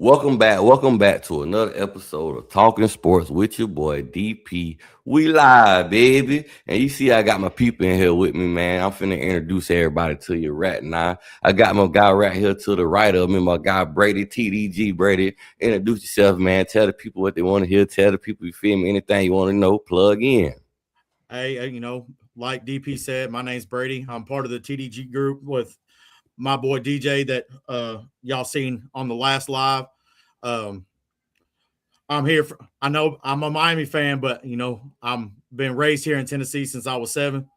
Welcome back to another episode of Talking Sports with your boy DP. We live, baby. And you see, I got my people in here with me, man. I'm finna introduce everybody to you right now. I got my guy right here to the right of me, my guy Brady, TDG Brady. Introduce yourself, man. Tell the people what they want to hear. Tell the people, you feel me, anything you want to know, plug in. Hey, like DP said, my name's Brady. I'm part of the TDG group with my boy DJ that y'all seen on the last live. Um, I'm here. I know I'm a Miami fan, but I'm been raised here in Tennessee since I was 7.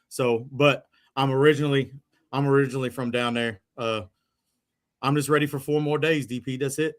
So, but I'm originally from down there. I'm just ready for 4 more days. DP, that's it.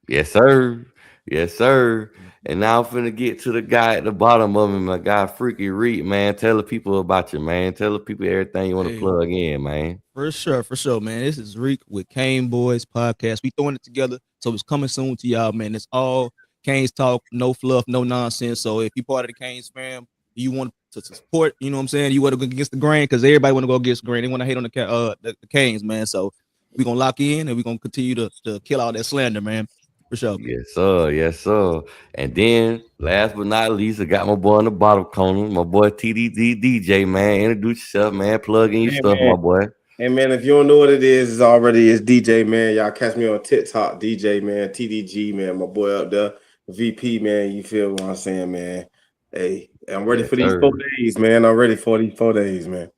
Yes, sir. Yes, sir. And now I'm finna get to the guy at the bottom of me, my guy Freaky Reed, man. Tell the people about you, man. Tell the people everything you want to Hey, plug in, man. for sure, man. This is Reek with Kane Boys Podcast. We throwing it together, so it's coming soon to y'all, man. It's all Canes talk, no fluff, no nonsense. So if you part of the Canes fam, you want to support, you know what I'm saying? You want to go against the grain because everybody want to go against the grain. They want to hate on the Canes, man. So we gonna lock in and we gonna continue to kill all that slander, man. For sure. Yes, sir. Yes, sir. And then, last but not least, I got my boy in the bottom corner, my boy TDD DJ, man. Introduce yourself, man. Plug in your Hey stuff, man, my boy. hey man, if you don't know what it is, it's DJ man. Y'all catch me on TikTok, DJ man, TDG man, my boy up there, VP man. You feel what I'm saying, man? Hey, I'm ready Yes, for these sir. 4 days, man. I'm ready for these 4 days, man.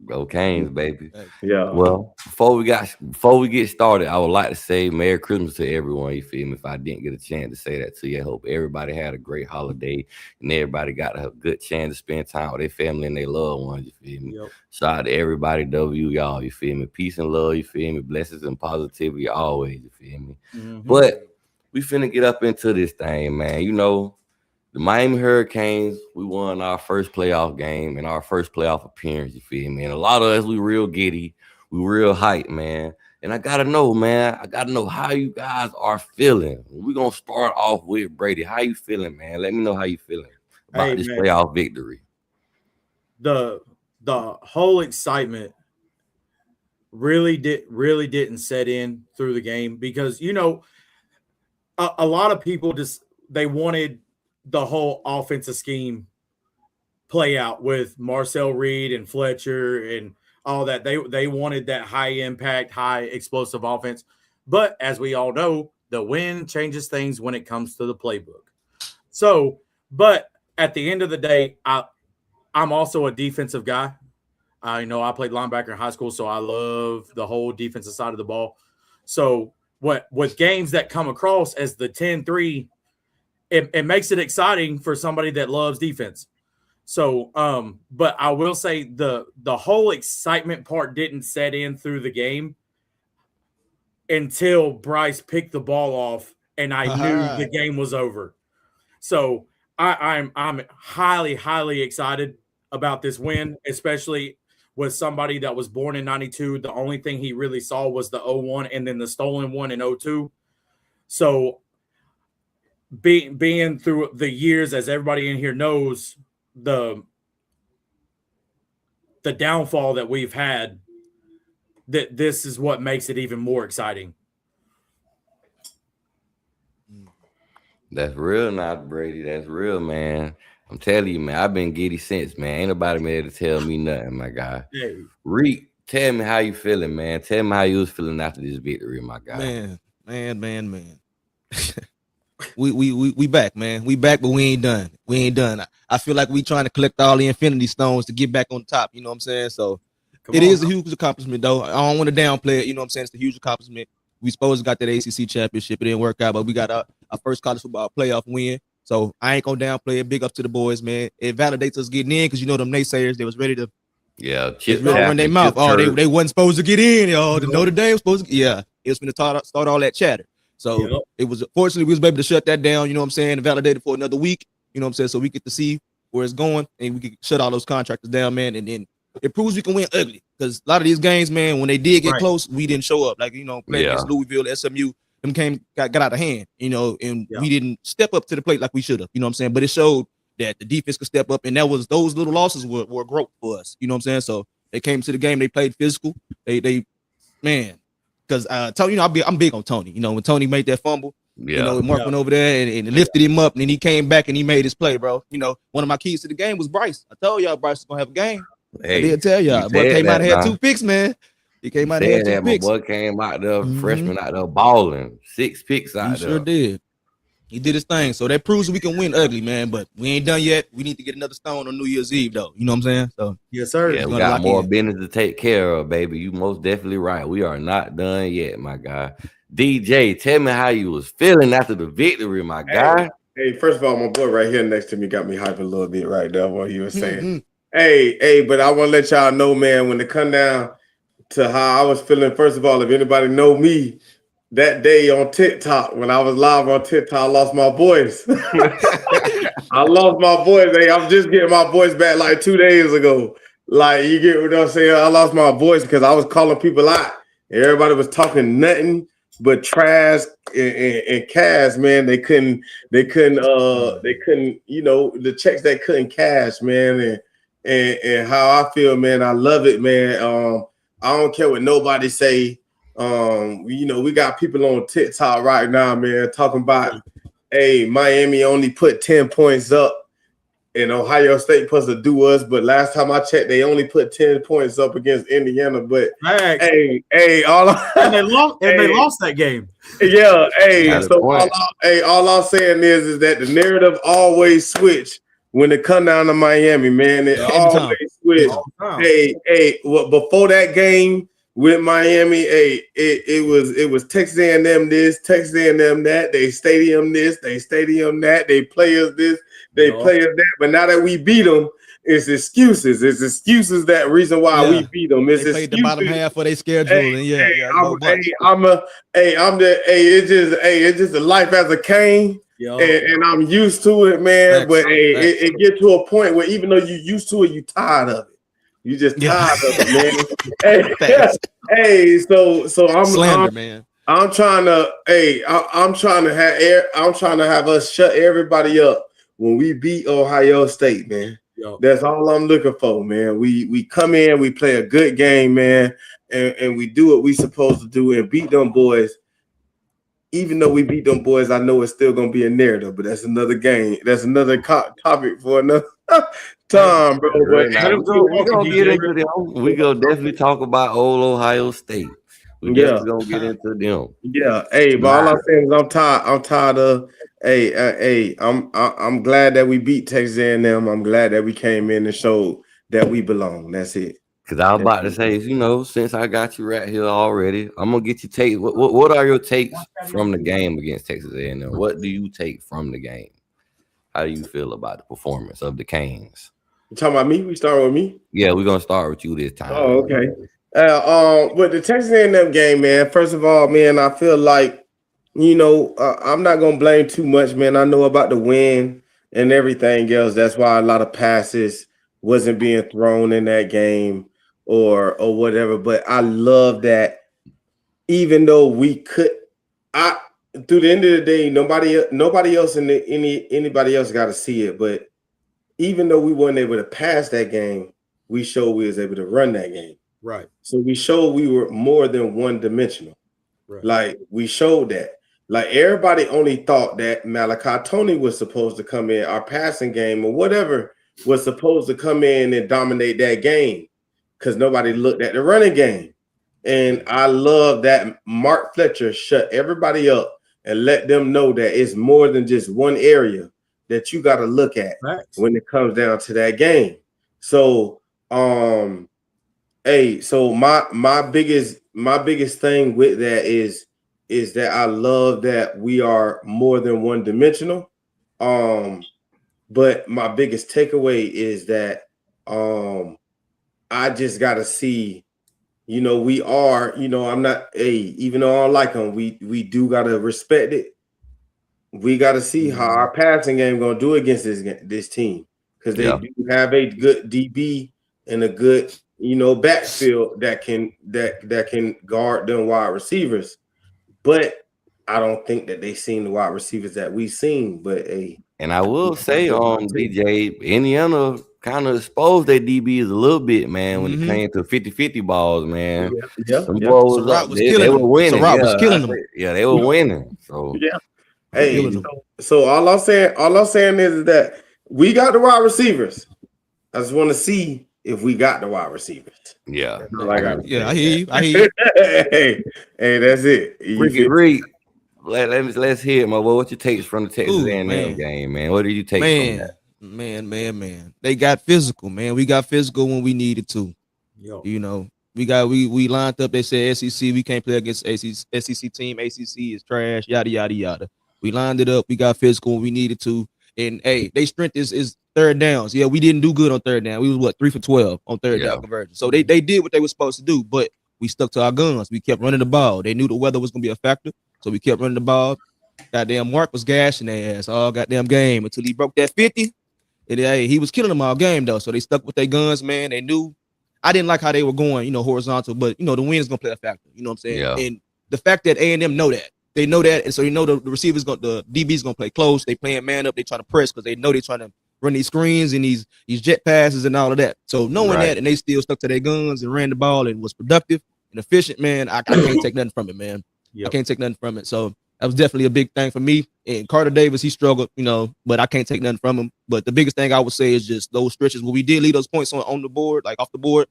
Go Canes, baby. Hey, Yeah. Well, before we get started, I would like to say Merry Christmas to everyone. You feel me? If I didn't get a chance to say that to you, I hope everybody had a great holiday and everybody got a good chance to spend time with their family and their loved ones. You feel me? Yep. Shout out to everybody, W y'all. You feel me? Peace and love. You feel me? Blessings and positivity always. You feel me? Mm-hmm. But we finna get up into this thing, man. You know, the Miami Hurricanes, we won our first playoff game and our first playoff appearance, you feel me? And a lot of us, we real giddy, we real hype, man. And I gotta know, man, how you guys are feeling. We're gonna start off with Brady. How you feeling, man? Let me know how you feeling about Hey, this man, playoff victory. the the whole excitement really didn't set in through the game because a lot of people just they wanted the whole offensive scheme play out with Marcel Reed and Fletcher and all that. They wanted that high impact, high explosive offense. But as we all know, the win changes things when it comes to the playbook. So, but at the end of the day, I'm also a defensive guy. I played linebacker in high school, so I love the whole defensive side of the ball. So, what with games that come across as the 10-3, it makes it exciting for somebody that loves defense. So, but I will say the whole excitement part didn't set in through the game until Bryce picked the ball off and I knew the game was over. So I'm highly, highly excited about this win, especially with somebody that was born in 92. The only thing he really saw was the 01 and then the stolen one in 02. So being through the years, as everybody in here knows, the downfall that we've had, that this is what makes it even more exciting. That's real, not Brady. That's real, man. I'm telling you, man, I've been giddy since, man. Ain't nobody been able to tell me nothing, my guy. Hey, Reek, tell me how you feeling, man. Tell me how you was feeling after this victory, my guy. man. we back, man. We back, but we ain't done. We ain't done. I feel like we trying to collect all the Infinity Stones to get back on top. You know what I'm saying? So it is a huge accomplishment, though. I don't want to downplay it. You know what I'm saying? It's a huge accomplishment. We supposed to got that ACC championship. It didn't work out, but we got our first college football playoff win. So I ain't gonna downplay it. Big up to the boys, man. It validates us getting in because them naysayers, they was ready to Chip run their mouth. Oh, they wasn't supposed to get in. The Notre Dame was supposed to. Yeah, it was going to start all that chatter. So it was fortunately we was able to shut that down. You know what I'm saying? And validate it for another week. You know what I'm saying? So we get to see where it's going and we can shut all those contractors down, man. And then it proves we can win ugly because a lot of these games, man, when they did get close, we didn't show up. Like playing against Louisville, SMU, them got out of hand. And we didn't step up to the plate like we should have. You know what I'm saying? But it showed that the defense could step up, and those little losses were growth for us. You know what I'm saying? So they came to the game, they played physical. They man, because Tony, I'm big on Tony. When Tony made that fumble, You know, Mark went over there and lifted him up, and then he came back and he made his play, bro. You know, one of my keys to the game was Bryce. I told y'all Bryce was gonna have a game. Hey, I did tell y'all. Boy came out and had 2 picks, man. He came out and had 2 picks. My boy came out there, freshman out there balling. 6 picks out there. He sure did. He did his thing. So that proves we can win ugly, man. But we ain't done yet. We need to get another stone on New Year's Eve, though. You know what I'm saying? So yes, sir. Yeah, we got more business to take care of, baby. You most definitely right. We are not done yet, my guy. DJ, tell me how you was feeling after the victory, my guy. Hey, first of all, my boy right here next to me got me hyping a little bit right there what he was saying. Hey, but I want to let y'all know, man, when it come down to how I was feeling, first of all, if anybody know me, that day on TikTok, when I was live on TikTok, I lost my voice. I lost my voice. Hey, I'm just getting my voice back like 2 days ago. Like, you get what I'm saying? I lost my voice because I was calling people out. Everybody was talking nothing but trash and cash, man. They couldn't, you know, the checks they couldn't cash, man. And how I feel, man, I love it, man. I don't care what nobody say. You know, we got people on TikTok right now, man, talking about, hey, Miami only put 10 points up and Ohio State supposed to do us, but last time I checked, they only put 10 points up against Indiana. But hey, and they lost that game. Yeah, all I'm saying is that the narrative always switch when it come down to Miami, man. It always switch. Well, before that game with Miami, it was Texas A&M this, Texas A&M that, they stadium this, they stadium that, they players this, they players that. But now that we beat them, it's excuses. It's excuses that reason why we beat them. It's they played the bottom half of their schedule. It's just a life as a Cane. And I'm used to it, man. But it get to a point where even though you used to it, you tired of it. You just tired of it, man. So I'm slander, man. I'm trying to have us shut everybody up when we beat Ohio State, man. That's all I'm looking for, man. We come in, we play a good game, man, and we do what we supposed to do and beat them boys. Even though we beat them boys, I know it's still gonna be a narrative, but that's another game. That's another topic for another time, bro. We're gonna get into them. We're gonna definitely talk about old Ohio State. We're definitely gonna get into them. Yeah, but all I'm saying is I'm tired of. I'm glad that we beat Texas A&M. I'm glad that we came in and showed that we belong. That's it. Because I was about to say, you know, since I got you right here already, I'm gonna get you take. What are your takes from the game against Texas A&M? What do you take from the game? How do you feel about the performance of the Canes? You talking about me? We start with me? Yeah, we're gonna start with you this time. Oh, okay. With the Texas A&M game, man. First of all, man, I feel like, you know, I'm not gonna blame too much, man. I know about the win and everything else. That's why a lot of passes wasn't being thrown in that game or whatever. But I love that even though we could, through the end of the day, nobody else anybody else got to see it. But even though we weren't able to pass that game, we showed we was able to run that game. Right. So we showed we were more than one dimensional. Right. Like we showed that. Like everybody only thought that Malachi Tony was supposed to come in, our passing game or whatever was supposed to come in and dominate that game because nobody looked at the running game. And I love that Mark Fletcher shut everybody up and let them know that it's more than just one area that you got to look at when it comes down to that game. So, so my biggest thing with that is that I love that we are more than one dimensional. But my biggest takeaway is that I just got to see, you know, we are, you know, I'm not even though I don't like them, we do got to respect it. We got to see how our passing game going to do against this team because they do have a good DB and a good, you know, backfield that can guard them wide receivers. But I don't think that they seen the wide receivers that we seen. But and I will say on DJ, Indiana kind of exposed their DBs a little bit, man, when it came to 50-50 balls, man. Some balls they were winning. Was killing them. Yeah, they were winning. So Hey, Killing them. so all I'm saying is that we got the wide receivers. I just want to see if we got the wide receivers. Yeah. That's all I got. Yeah, I hear you. I hear you. Hey, that's it. You Ricky feel- Reed, let's hear it, my boy. What you takes from the Texas Ooh, A&M man. game, man? What did you take from that? Man. They got physical, man. We got physical when we needed to. Yo. You know, we lined up. They said SEC, we can't play against SEC team. ACC is trash. Yada yada yada. We lined it up. We got physical when we needed to. And hey, they strength is third downs. Yeah, we didn't do good on third down. We was what 3 for 12 on third down conversion. So they did what they were supposed to do, but we stuck to our guns. We kept running the ball. They knew the weather was gonna be a factor, so we kept running the ball. Goddamn, Mark was gashing their ass all goddamn game until he broke that 50. And hey, he was killing them all game though. So they stuck with their guns, man. They knew. I didn't like how they were going, horizontal, but the wind is gonna play a factor. You know what I'm saying? Yeah. And the fact that A&M know that. They know that, and so the receivers the DB's gonna play close. They playing man up, they trying to press because they know they trying to run these screens and these jet passes and all of that. So knowing that, and they still stuck to their guns and ran the ball and was productive and efficient, man. I can't take nothing from it, man. Yep. I can't take nothing from it. So that was definitely a big thing for me. And Carter Davis, he struggled, but I can't take nothing from him. But the biggest thing I would say is just those stretches where we did leave those points on the board, like off the board.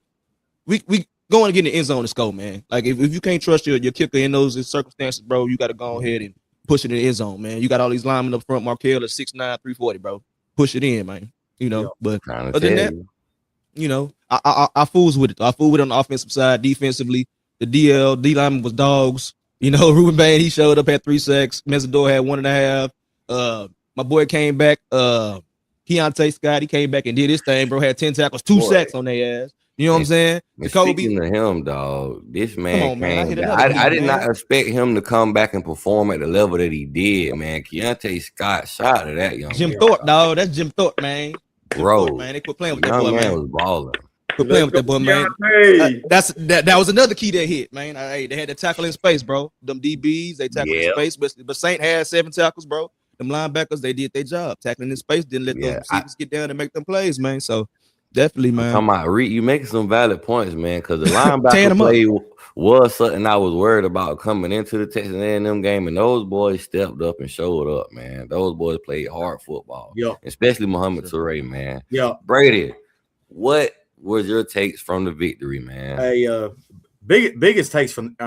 We going to get in the end zone to score, man. Like if you can't trust your kicker in those circumstances, bro, you got to go ahead and push it in the end zone, man. You got all these linemen up front. Markel is 6'9", 340, bro. Push it in, man. But other than that, I fools with it. I fool with it on the offensive side. Defensively, the D lineman was dogs. Ruben Bain, he showed up, had 3 sacks. Mesidor had 1.5. My boy came back. Keontae Scott, he came back and did his thing, bro. Had 10 tackles, 2 sacks on their ass. You know what I'm saying? Speaking to him, dog, this man came back. I did not expect him to come back and perform at the level that he did, man. Keontae Scott shot at that young Jim Thorpe, dog. That's Jim Thorpe, man. Bro, Thorpe, man. They quit playing with that young boy, man. Man Was balling. Quit playing with that boy, man. That was another key that hit, man. They had to tackle in space, bro. Them DBs, they tackled in space, but Saint had 7 tackles, bro. Them linebackers, they did their job. Tackling in space, didn't let those receivers get down and make them plays, man. So definitely, man. I'm talking about you making some valid points, man, because the linebacker play was something I was worried about coming into the Texas A&M game, and those boys stepped up and showed up, man. Those boys played hard football, especially Muhammad Toure, man. Yeah, Brady, what was your takes from the victory, man? Biggest takes from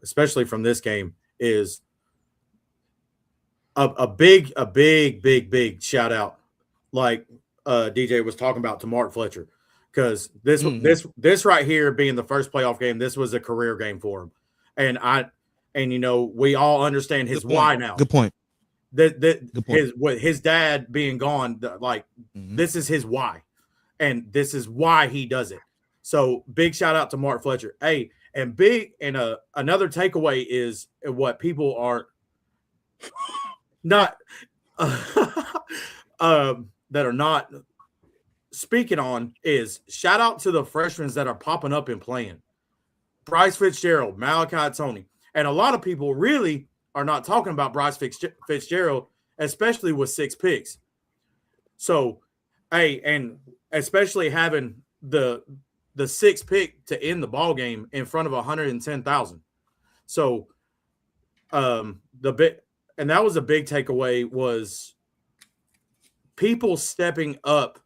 especially from this game is a big shout out, like DJ was talking about, to Mark Fletcher, because this right here being the first playoff game, this was a career game for him, and we all understand his why now. Good point. His dad being gone, this is his why, and this is why he does it. So big shout out to Mark Fletcher. Hey, and another takeaway is what people are not that are not speaking on is shout out to the freshmen that are popping up and playing. Bryce Fitzgerald, Malachi Tony, and a lot of people really are not talking about Bryce Fitzgerald, especially with 6 picks. So, hey, and especially having the 6th pick to end the ball game in front of 110,000. So, and that was a big takeaway, was people stepping up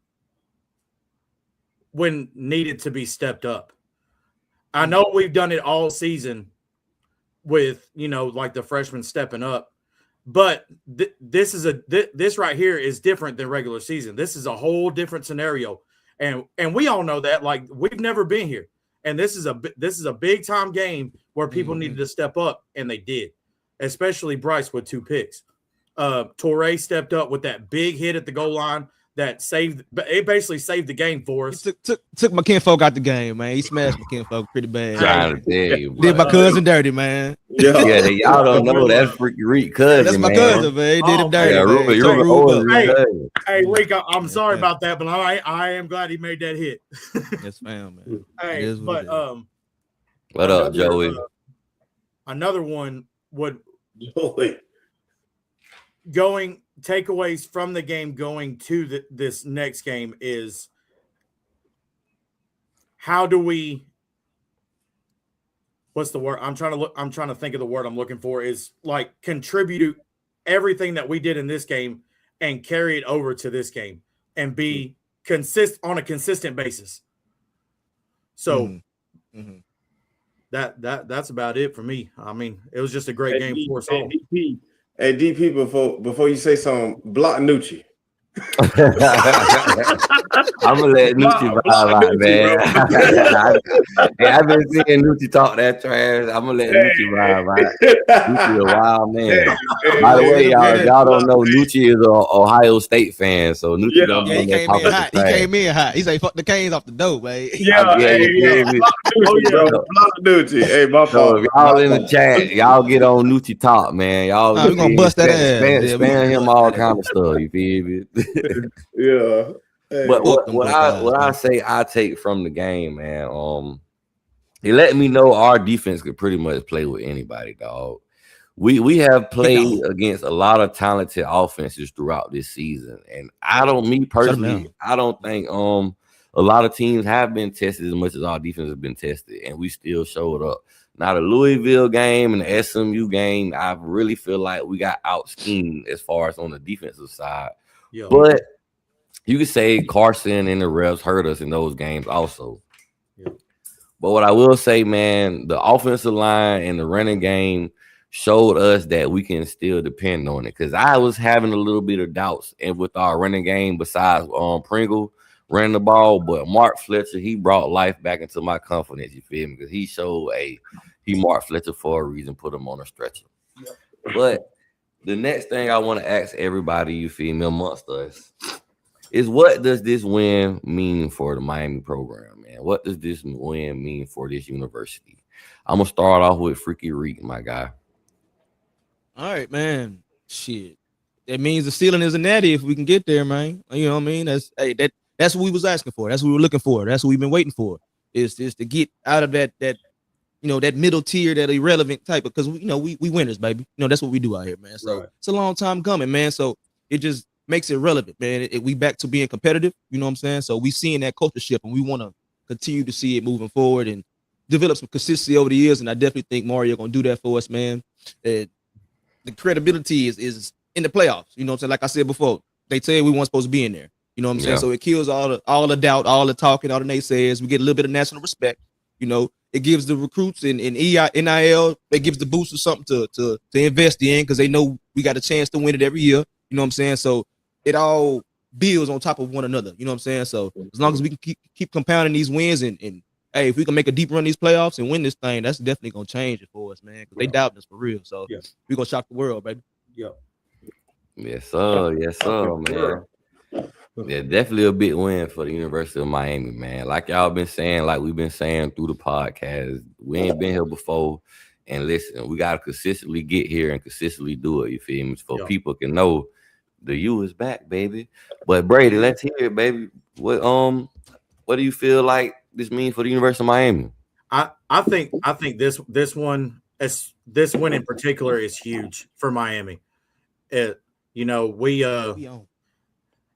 when needed to be stepped up. I know we've done it all season with, like the freshmen stepping up, but this right here is different than regular season. This is a whole different scenario. And we all know that, like, we've never been here. And this is a big time game where people needed to step up, and they did, especially Bryce with 2 picks. Toure stepped up with that big hit at the goal line that basically saved the game for us. Took my kinfolk out the game, man. He smashed my kinfolk pretty bad. Trying to tell you, did my cousin dirty, man. Yeah, y'all don't know that's Freaky Reek cousin. That's my cousin, man. He did him dirty. Hey, Rick, I'm sorry about that, but I am glad he made that hit. Yes, man. Hey, but what up, Joey? Another one would going takeaways from the game going to this next game is, how do we, what's the word I'm trying to think of, the word I'm looking for is like contribute everything that we did in this game and carry it over to this game and be on a consistent basis. So that's about it for me. I mean, it was just a great game for us all. DP, before you say something, block Nucci. I'm gonna let Nucci vibe out, man. I've been seeing Nucci talk that trash. I'm gonna let Nucci vibe out. Nucci a wild man. By the way, y'all don't know Nucci is an Ohio State fan, so Nucci don't he came in hot. He came in hot. He say, "Fuck the Canes off the dope, man." Block Nucci. Hey, my fault. So if y'all in the chat, y'all get on Nucci talk, man. Y'all we gonna bust that ass. Spam him all kind of stuff. You feel me? Yeah. Hey, but what I say I take from the game, man, it let me know our defense could pretty much play with anybody, dog. We have played against a lot of talented offenses throughout this season, and I don't think a lot of teams have been tested as much as our defense has been tested, and we still showed up. Now the Louisville game and the SMU game, I really feel like we got out-schemed as far as on the defensive side. Yeah. But you could say Carson and the refs hurt us in those games also. Yeah. But what I will say, man, the offensive line and the running game showed us that we can still depend on it. Because I was having a little bit of doubts and with our running game besides Pringle running the ball. But Mark Fletcher, he brought life back into my confidence, you feel me? Because he showed he Mark Fletcher for a reason, put him on a stretcher. Yeah. But the next thing I want to ask everybody, you feel me, amongst us, is what does this win mean for the Miami program, man? What does this win mean for this university? I'm going to start off with Freaky Reek, my guy. All right, man. Shit. That means the ceiling is a natty if we can get there, man. You know what I mean? That's what we was asking for. That's what we were looking for. That's what we've been waiting for. Is to get out of that that middle tier, that irrelevant type of, because we winners, baby. That's what we do out here, man. So It's a long time coming, man. So it just makes it relevant, man. We back to being competitive, you know what I'm saying? So we seeing that culture shift, and we want to continue to see it moving forward and develop some consistency over the years. And I definitely think Mario gonna do that for us, man. The credibility is in the playoffs, you know what I'm saying? Like I said before, they tell you we weren't supposed to be in there, you know what I'm saying? So it kills all the doubt, all the talking, all the naysayers. We get a little bit of national respect, It gives the recruits and NIL, it gives the boosters something to invest in, because they know we got a chance to win it every year. You know what I'm saying? So it all builds on top of one another. You know what I'm saying? So as long as we can keep compounding these wins and hey, if we can make a deep run in these playoffs and win this thing, that's definitely gonna change it for us, man. Because they doubt us for real. So we're gonna shock the world, baby. Yeah. Yes, sir. Yes, sir, man. Yeah, definitely a big win for the University of Miami, man. Like y'all been saying, like we've been saying through the podcast, we ain't been here before. And listen, we gotta consistently get here and consistently do it. You feel me? So people can know the U is back, baby. But Brady, let's hear it, baby. What do you feel like this means for the University of Miami? I think this one in particular is huge for Miami. We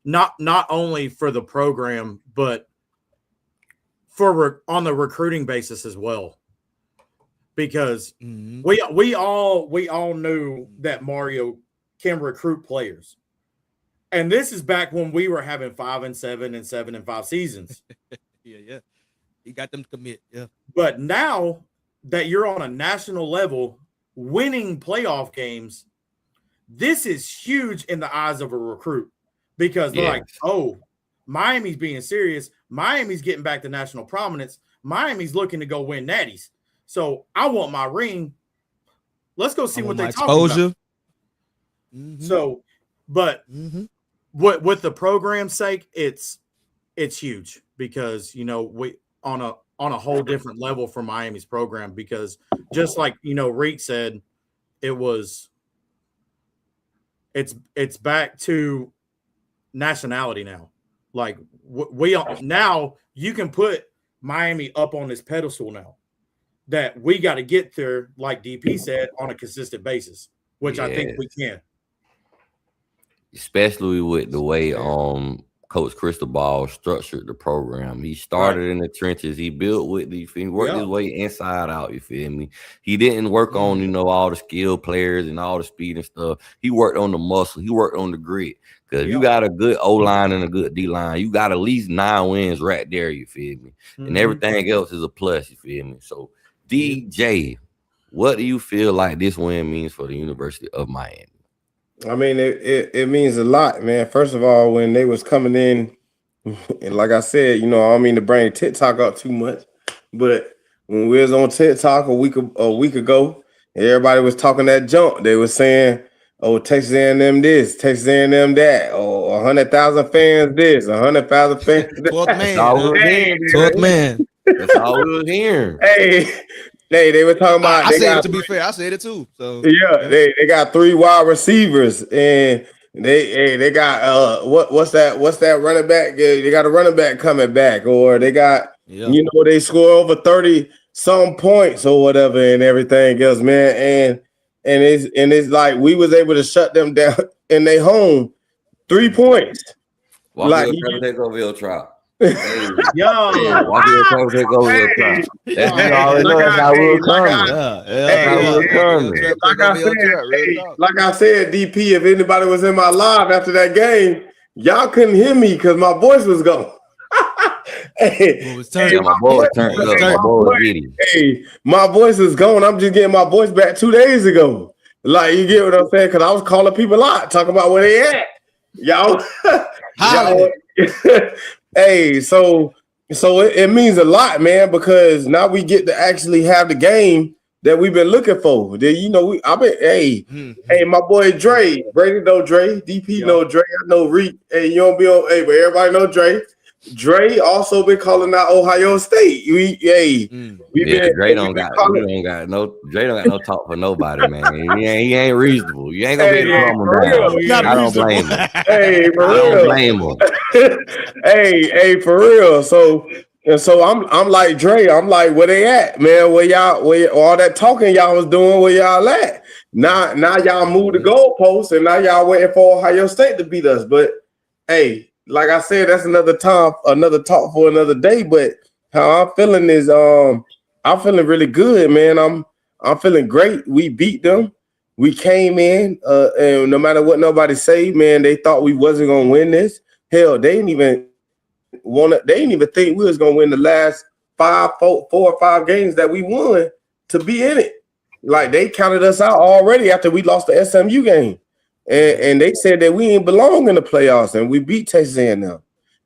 not only for the program, but on the recruiting basis as well, because we all knew that Mario can recruit players, and this is back when we were having 5-7 and 7-5 seasons. Yeah, he got them to commit. Yeah, but now that you're on a national level, winning playoff games, this is huge in the eyes of a recruit. Because they're like, oh, Miami's being serious. Miami's getting back to national prominence. Miami's looking to go win natties. So I want my ring. Let's go see what they talk about. So, but with the program's sake, it's huge, because we on a whole different level for Miami's program, because just like Reek said, it's back to nationality now. Like now you can put Miami up on this pedestal now, that we got to get there, like DP said, on a consistent basis, which I think we can. Especially with the way Coach Cristobal structured the program. He started in the trenches. He built with the, he worked his way inside out. You feel me? He didn't work on, you know, all the skilled players and all the speed and stuff. He worked on the muscle. He worked on the grit. Because you got a good O-line and a good D-line, you got at least 9 wins right there, you feel me? And everything else is a plus, you feel me? So, DJ, what do you feel like this win means for the University of Miami? I mean, it means a lot, man. First of all, when they was coming in, and like I said, you know, I don't mean to bring TikTok up too much, but when we was on TikTok a week ago, everybody was talking that junk. They was saying, oh, Texas A&M this, Texas A&M that, oh, 100,000 fans this, 100,000 fans that. That's all we was hearing. Hey, they were talking about. I said it, to be fair, I said it too. So yeah, they got 3 wide receivers, and they got what's that running back? They got a running back coming back, or they got you know, they score over 30 some points or whatever and everything else, man. And it's like we was able to shut them down in their home 3 points. Like take over your trial. Yo, walk in take over your trial. That's how we'll come. Like I said, DP, if anybody was in my live after that game, y'all couldn't hear me because my voice was gone. My voice turned up. My voice is gone. I'm just getting my voice back 2 days ago. Like, you get what I'm saying? Because I was calling people out, talking about where they at. Y'all. Hey, so it means a lot, man, because now we get to actually have the game that we've been looking for. You know, hey, my boy Dre, Brady know Dre, DP know Dre, I know Reek. Hey, you don't be on, hey, but everybody know Dre. Dre also been calling out Ohio State. Dre don't got no talk for nobody, man. He ain't reasonable. You ain't gonna be able to calm him down. I don't blame him. Hey, for real. I don't blame him. hey, for real. So I'm like Dre. I'm like, where they at, man? Where all that talking y'all was doing? Where y'all at? Now y'all moved the goalposts, and now y'all waiting for Ohio State to beat us. But hey. Like I said, that's another talk for another day. But how I'm feeling is I'm feeling really good, man. I'm feeling great. We beat them. We came in, and no matter what nobody say, man, they thought we wasn't gonna win this. Hell, they didn't even think we was gonna win the last 4 or 5 games that we won to be in it. Like, they counted us out already after we lost the SMU game. And they said that we ain't belong in the playoffs, and we beat Texas A&M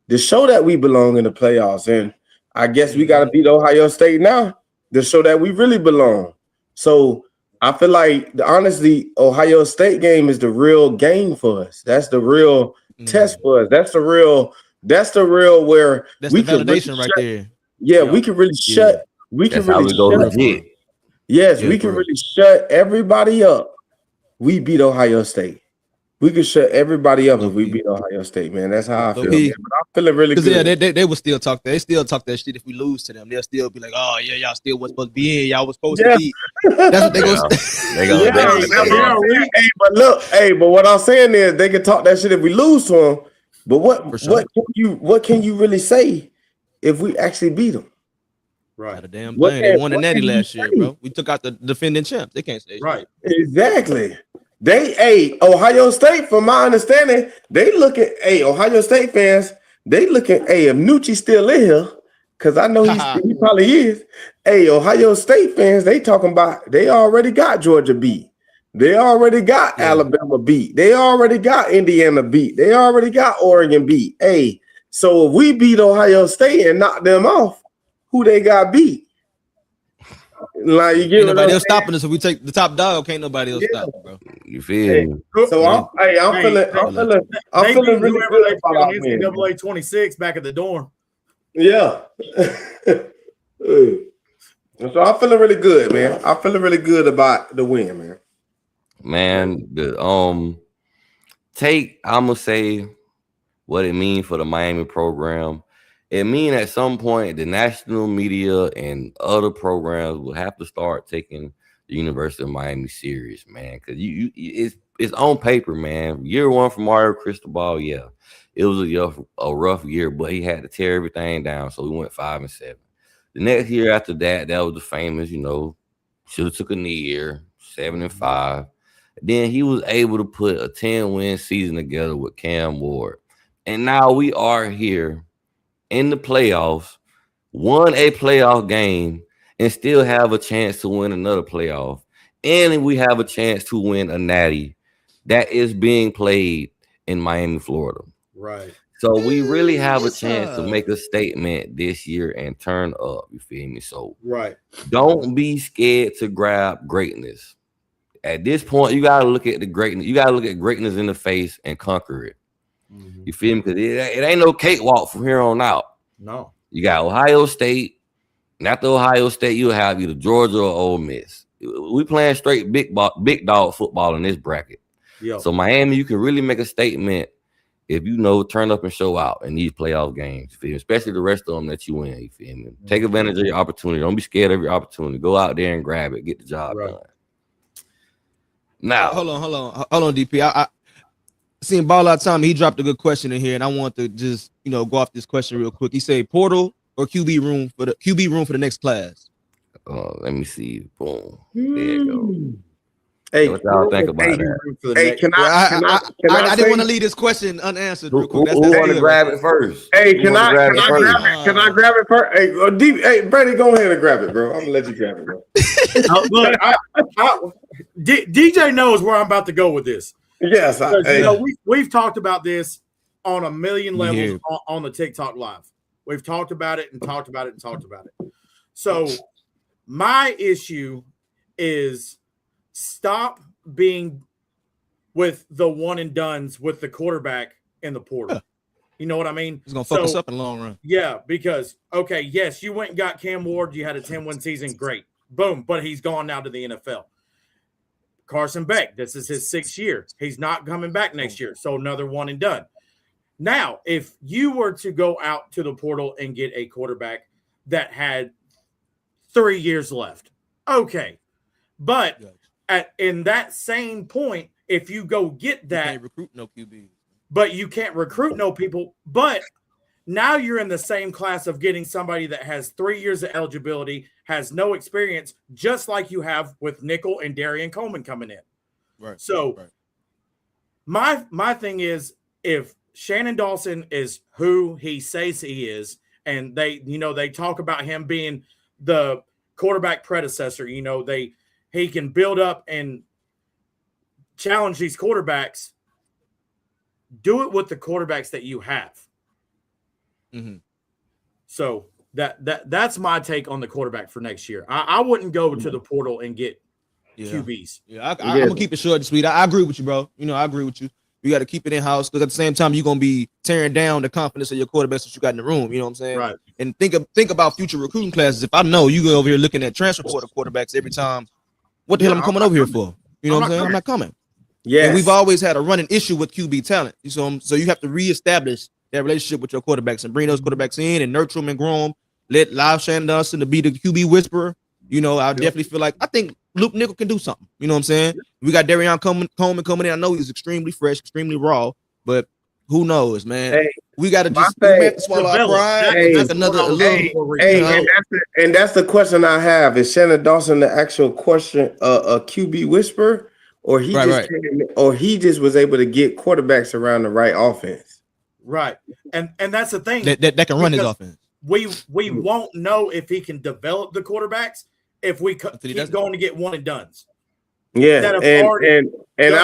to show that we belong in the playoffs. And I guess we got to beat Ohio State now to show that we really belong. So I feel like, honestly, Ohio State game is the real game for us. That's the real test for us. That's the real where that's we the validation right there. Yeah, we can really shut. We can really shut. Yes, we can really shut everybody up. We beat Ohio State. We could shut everybody up if we beat Ohio State, man. That's how I feel. But I'm feeling really good. Yeah, they will still talk. They still talk that shit if we lose to them. They'll still be like, "Oh yeah, y'all still was supposed to be in. Y'all was supposed to be." That's what they go. But look, but what I'm saying is they can talk that shit if we lose to them. But what can you really say if we actually beat them? Right, not a damn thing. They won the Natty last year, bro. We took out the defending champs. They can't say right. Exactly. Ohio State, from my understanding, they look at Ohio State fans. They looking, if Nucci's still in here, because I know he probably is. Ohio State fans, they talking about they already got Georgia beat. They already got Alabama beat. They already got Indiana beat. They already got Oregon beat. So if we beat Ohio State and knock them off, who they got beat? Like, you get ain't nobody else stopping us. If we take the top dog, can't nobody else stop it, bro. You feel me? So I'm feeling really good about NCAA 26 back at the dorm. Yeah. So I'm feeling really good, man. I'm feeling really good about the win, man. Man, I'm gonna say what it means for the Miami program. It means at some point the national media and other programs will have to start taking the University of Miami series, man. Because it's on paper, man. Year one from Mario Cristobal, yeah, it was a rough year, but he had to tear everything down, so we went 5-7. The next year after that, that was the famous, should have took a knee year, 7-5. Then he was able to put a 10-win season together with Cam Ward. And now we are here in the playoffs, won a playoff game, and still have a chance to win another playoff. And we have a chance to win a natty that is being played in Miami, Florida. Right. So we really have a chance to make a statement this year and turn up. You feel me? So right. Don't be scared to grab greatness. At this point, you gotta look at the greatness. You gotta look at greatness in the face and conquer it. Mm-hmm. You feel me? Because it ain't no cakewalk from here on out. No. You got Ohio State, and after Ohio State, you'll have either Georgia or Ole Miss. We playing straight big dog football in this bracket. Yep. So Miami, you can really make a statement if turn up and show out in these playoff games. You feel me? Especially the rest of them that you win. You feel me? Mm-hmm. Take advantage of your opportunity. Don't be scared of your opportunity. Go out there and grab it. Get the job done. Now, hold on, DP. I seen Ball Out Tommy. He dropped a good question in here, and I want to just go off this question real quick. He said, portal or QB room for the next class. Let me see. Boom. There you go. Hey, what y'all think about that? Hey, I didn't want to leave this question unanswered. Who want to grab it first? Hey, can I grab it? Can I grab it first? Hey, Brady, go ahead and grab it, bro. I'm gonna let you grab it, bro. Look, DJ knows where I'm about to go with this. Yes, we've talked about this on a million levels on the TikTok live. We've talked about it and talked about it and talked about it. So my issue is stop being with the one and dones with the quarterback in the portal. You know what I mean? It's gonna fuck us up in the long run. Yeah, because yes, you went and got Cam Ward. You had a 10-win season, great, boom. But he's gone now to the NFL. Carson Beck, this is his 6th year. He's not coming back next year, so another one and done. Now, if you were to go out to the portal and get a quarterback that had 3 years left, okay, but in that same point, if you go get that, you can't recruit no QB, but you can't recruit no people, but now you're in the same class of getting somebody that has 3 years of eligibility, has no experience, just like you have with Nickel and Darian Coleman coming in. Right. So my thing is, if Shannon Dawson is who he says he is, and they talk about him being the quarterback predecessor, he can build up and challenge these quarterbacks. Do it with the quarterbacks that you have. Mm-hmm. So that's my take on the quarterback for next year. I wouldn't go to the portal and get QBs. Yeah, I'm gonna keep it short and sweet. I agree with you, bro. I agree with you. You got to keep it in house because at the same time you're gonna be tearing down the confidence of your quarterbacks that you got in the room. You know what I'm saying? Right. And think about future recruiting classes. If I know you go over here looking at transfer portal quarterbacks every time, what the hell I'm coming over here for? You know what I'm saying? I'm not coming. Yeah. And we've always had a running issue with QB talent. So you have to reestablish that relationship with your quarterbacks and bring those quarterbacks in and nurture them and grow them. Let live Shannon Dawson to be the QB whisperer. I definitely feel like I think Luke Nickel can do something. You know what I'm saying? We got Darian Coleman coming in. I know he's extremely fresh, extremely raw, but who knows, man? Hey, we got to just swallow our pride. That's another and that's the question I have: is Shannon Dawson the actual question, a QB whisperer, or he just was able to get quarterbacks around the right offense? Right, and that's the thing that can run his offense. We won't know if he can develop the quarterbacks if we keep going to get one and dones. Yeah, and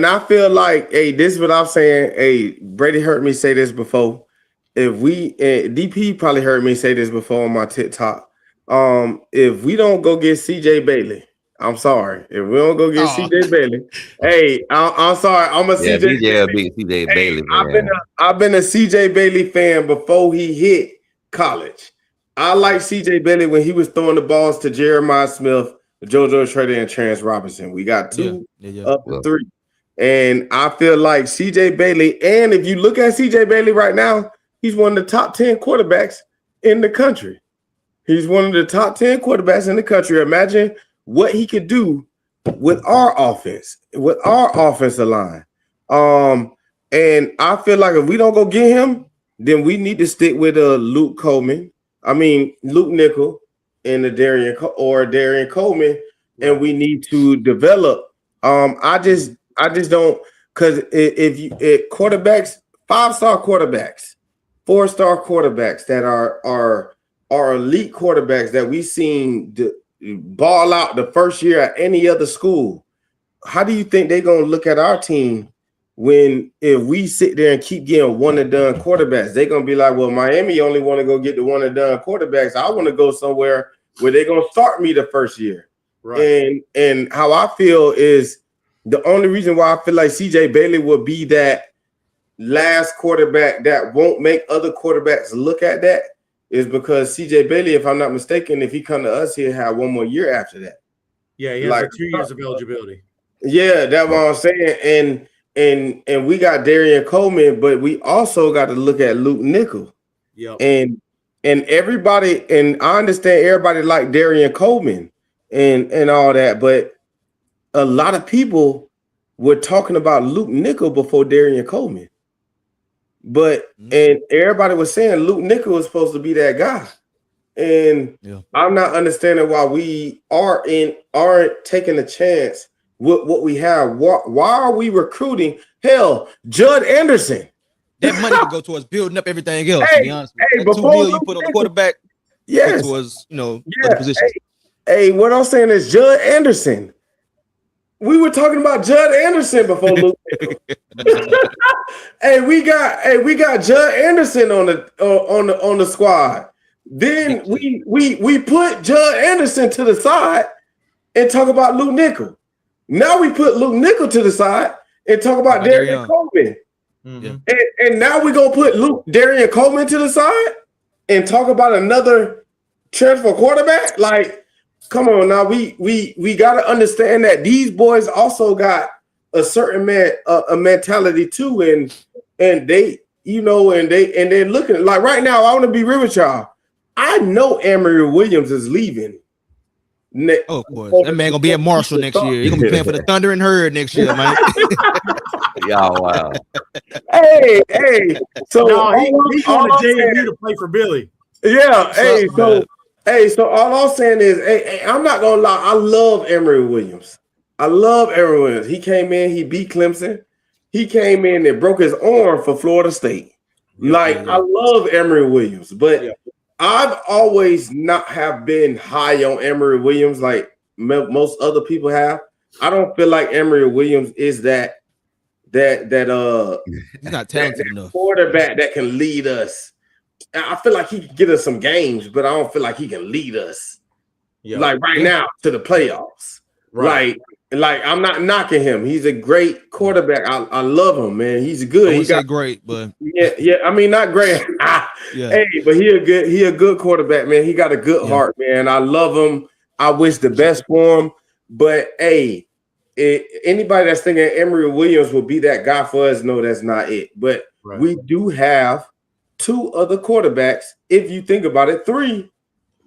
I feel like, hey, this is what I'm saying. Hey, Brady heard me say this before. DP probably heard me say this before on my TikTok. If we don't go get CJ Bailey, I'm sorry. If we don't go get CJ Bailey, hey, I'm sorry. I'm a CJ Bailey. Man. I've been a CJ Bailey fan before he hit college. I like CJ Bailey when he was throwing the balls to Jeremiah Smith, JoJo Schrader, and Chance Robinson. We got 2 up to 3. And I feel like CJ Bailey, and if you look at CJ Bailey right now, he's one of the top 10 quarterbacks in the country. He's one of the top 10 quarterbacks in the country. Imagine what he could do with our offense, with our offensive line. And I feel like if we don't go get him, then we need to stick with Luke Nickel and Darian Coleman, and we need to develop. I just don't, because if you quarterbacks, 5-star quarterbacks, 4-star quarterbacks that are elite quarterbacks that we seen ball out the first year at any other school, how do you think they're gonna look at our team if we sit there and keep getting one and done quarterbacks? They're gonna be like, well, Miami only want to go get the one and done quarterbacks. I want to go somewhere where they're gonna start me the first year. Right. And how I feel is the only reason why I feel like CJ Bailey will be that last quarterback that won't make other quarterbacks look at that is because CJ Bailey, if I'm not mistaken, if he come to us, he'll have one more year after that. Yeah, he has like 2 years of eligibility. Yeah, that's what I'm saying. And we got Darian Coleman, but we also got to look at Luke Nickel. Yeah. And everybody, and I understand everybody like Darian Coleman and all that, but a lot of people were talking about Luke Nickel before Darian Coleman. But and everybody was saying Luke Nickel was supposed to be that guy. And I'm not understanding why we aren't taking a chance with what we have. Why are we recruiting? Hell, Judd Anderson. That money could go towards building up everything else. Hey, to be honest with you. $2 million you put on the quarterback, yes, towards other positions. Hey, what I'm saying is Judd Anderson. We were talking about Judd Anderson before Luke. Hey, we got Judd Anderson on the squad. Then we put Judd Anderson to the side and talk about Luke Nickel. Now we put Luke Nickel to the side and talk about Darian Coleman. Mm-hmm. And now we're gonna put Darian Coleman to the side and talk about another transfer quarterback. Like, come on now, we gotta understand that these boys also got a certain a mentality too, and they they're looking like right now. I want to be real with y'all. I know Emory Williams is leaving. Of course, that man gonna be at Marshall next year. He's gonna be playing for the Thunder and Herd next year, man. Y'all, wow. Hey. So he's going to JMU to play for Billy. Yeah. So all I'm saying is, hey, I'm not gonna lie. I love Emory Williams. He came in, he beat Clemson. He came in and broke his arm for Florida State. I love Emory Williams, but I've always not have been high on Emory Williams like most other people have. I don't feel like Emory Williams is that he's not talented enough quarterback that can lead us. I feel like he can get us some games, but I don't feel like he can lead us like right now to the playoffs. Right. Like I'm not knocking him. He's a great quarterback. I love him, man. He's good. He's great, but I mean, not great. Hey, but he a good quarterback, man. He got a good heart, man. I love him. I wish the best for him. But hey, anybody that's thinking Emory Williams will be that guy for us, no, that's not it. But we do have 2 other quarterbacks, if you think about it, 3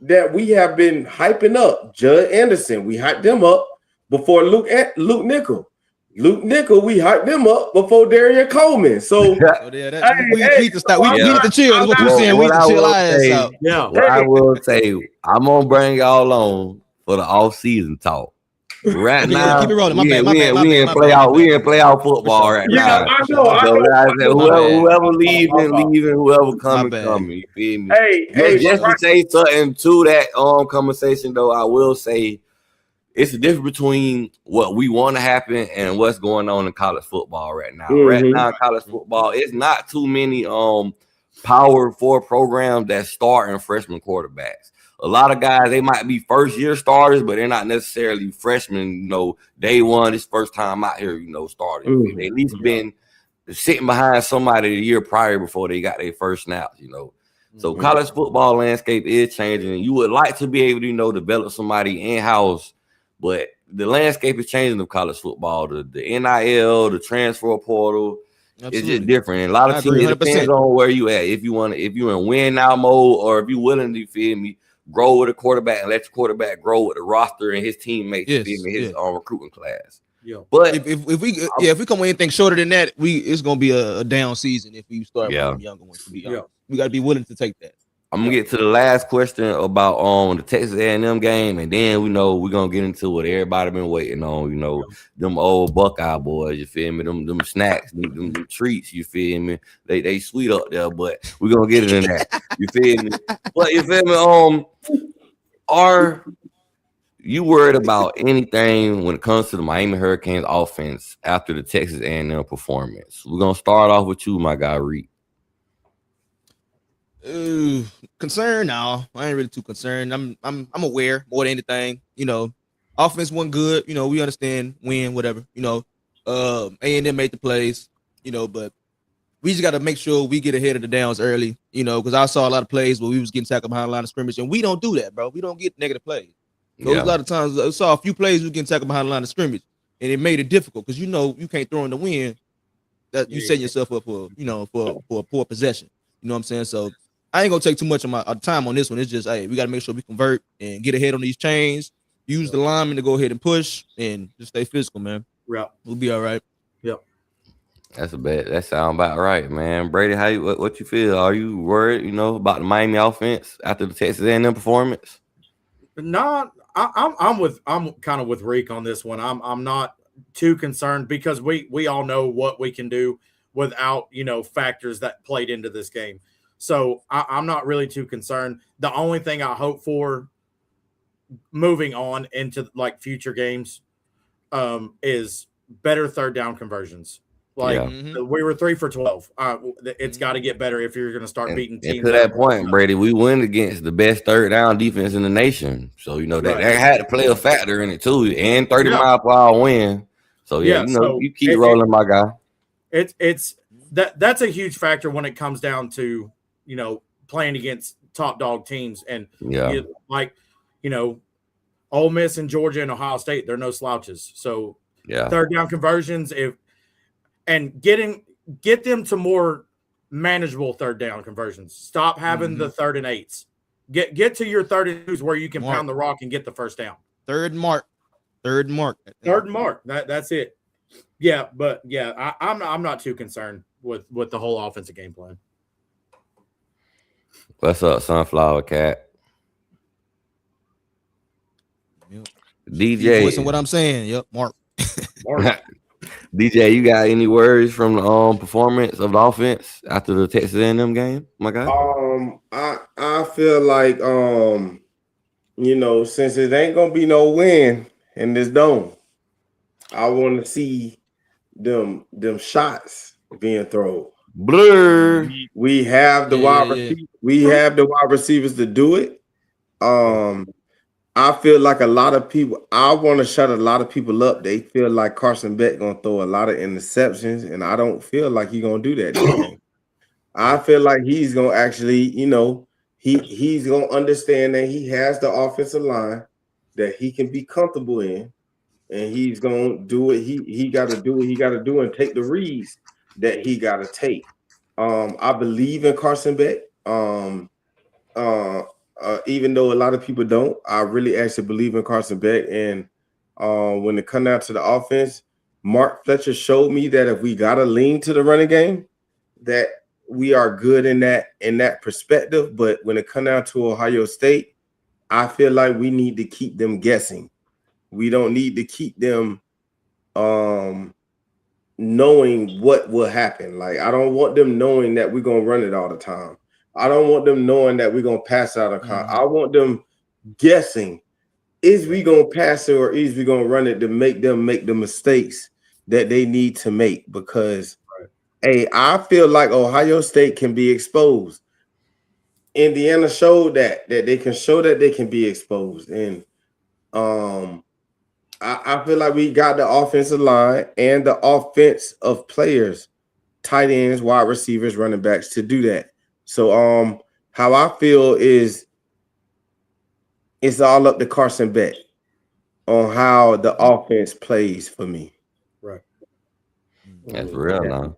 that we have been hyping up. Judd Anderson, we hyped them up before Luke Nickel. Luke Nickel, we hyped them up before Darian Coleman. So we need to stop. We need to chill. That's what you're saying. We need to chill our ass out. Yeah. What I will say, I'm gonna bring y'all on for the off-season talk. Right now, keep it rolling. We in playoff football right now. I know. Whoever leaving, whoever coming. You feel me? Hey, just to say something to that conversation though, I will say it's the difference between what we want to happen and what's going on in college football right now. Mm-hmm. Right now, college football, it's not too many Power 4 programs that start in freshman quarterbacks. A lot of guys, they might be first-year starters, but they're not necessarily freshmen, day one, this first time out here, starting. Mm-hmm. They at least been sitting behind somebody the year prior before they got their first snaps, So college football landscape is changing, and you would like to be able to, develop somebody in-house, but the landscape is changing of college football. The NIL, the transfer portal, Absolutely. It's just different. And a lot of teams, it depends on where you at. If you're in win now mode, or if you're willing to grow with a quarterback and let the quarterback grow with the roster and his teammates. Yes, His yeah. recruiting class. Yeah. But if we come with anything shorter than that, it's gonna be a down season if we start with some younger ones. To be honest, we got to be willing to take that. I'm gonna get to the last question about the Texas A&M game, and then we're gonna get into what everybody been waiting on. Them old Buckeye boys. You feel me? Them snacks, them treats. You feel me? They sweet up there, but we're gonna get into that. You feel me? But you feel me? Are you worried about anything when it comes to the Miami Hurricanes offense after the Texas A&M performance? We're gonna start off with you, my guy, Reed. Concerned? No, I ain't really too concerned. I'm aware more than anything. Offense wasn't good. We understand win, whatever. A&M made the plays. But we just got to make sure we get ahead of the downs early. Because I saw a lot of plays where we was getting tackled behind the line of scrimmage, and we don't do that, bro. We don't get negative plays. A lot of times I saw a few plays we was getting tackled behind the line of scrimmage, and it made it difficult because you can't throw in the wind. That you setting yourself up for a poor possession. You know what I'm saying? So I ain't gonna take too much of my time on this one. It's just, hey, we got to make sure we convert and get ahead on these chains. Use the lineman to go ahead and push and just stay physical, man. Yeah, we'll be all right. Yep. That sounds about right, man. Brady, what you feel? Are you worried, about the Miami offense after the Texas A&M performance? No, I'm kind of with Reek on this one. I'm not too concerned because we all know what we can do without factors that played into this game. So I'm not really too concerned. The only thing I hope for moving on into like future games is better third down conversions. We were 3 for 12. It's got to get better if you're going to start beating teams. And to that point, Brady, we went against the best third down defense in the nation. So, that had to play a factor in it too. And 30 mile per hour win. So, you keep rolling, my guy. That's a huge factor when it comes down to, playing against top dog teams. And Ole Miss and Georgia and Ohio State, they're no slouches. So third down conversions, get them to more manageable third down conversions. Stop having the 3rd and 8s. Get to your 3rd and 2s where you can pound the rock and get the first down. Third mark. That's it. Yeah, but I'm not too concerned with the whole offensive game plan. What's up, Sunflower Cat? Yep. DJ, listen what I'm saying. Yep, Mark. DJ, you got any words from the performance of the offense after the Texas A&M game, my guy? I feel like since it ain't gonna be no win in this dome, I want to see them shots being thrown. Blur. We have the wide receivers to do it. I feel like a lot of people, I want to shut a lot of people up. They feel like Carson Beck going to throw a lot of interceptions, and I don't feel like he's going to do that. I feel like he's going to actually, he's going to understand that he has the offensive line that he can be comfortable in, and he's going to do it. He got to do what he got to do and take the reads that he got to take. I believe in Carson Beck. Even though a lot of people don't, I really actually believe in Carson Beck. And when it comes down to the offense, Mark Fletcher showed me that if we got to lean to the running game, that we are good in that perspective. But when it comes down to Ohio State, I feel like we need to keep them guessing. We don't need to keep them knowing what will happen. Like, I don't want them knowing that we're going to run it all the time. I don't want them knowing that we're going to pass out of con. I want them guessing, is we going to pass it or is we going to run it, to make them make the mistakes that they need to make. Because, hey, I feel like Ohio State can be exposed. Indiana showed that they can show that they can be exposed. And I feel like we got the offensive line and the offense of players, tight ends, wide receivers, running backs to do that. So how I feel is it's all up to Carson Beck on how the offense plays for me. Right. That's real now.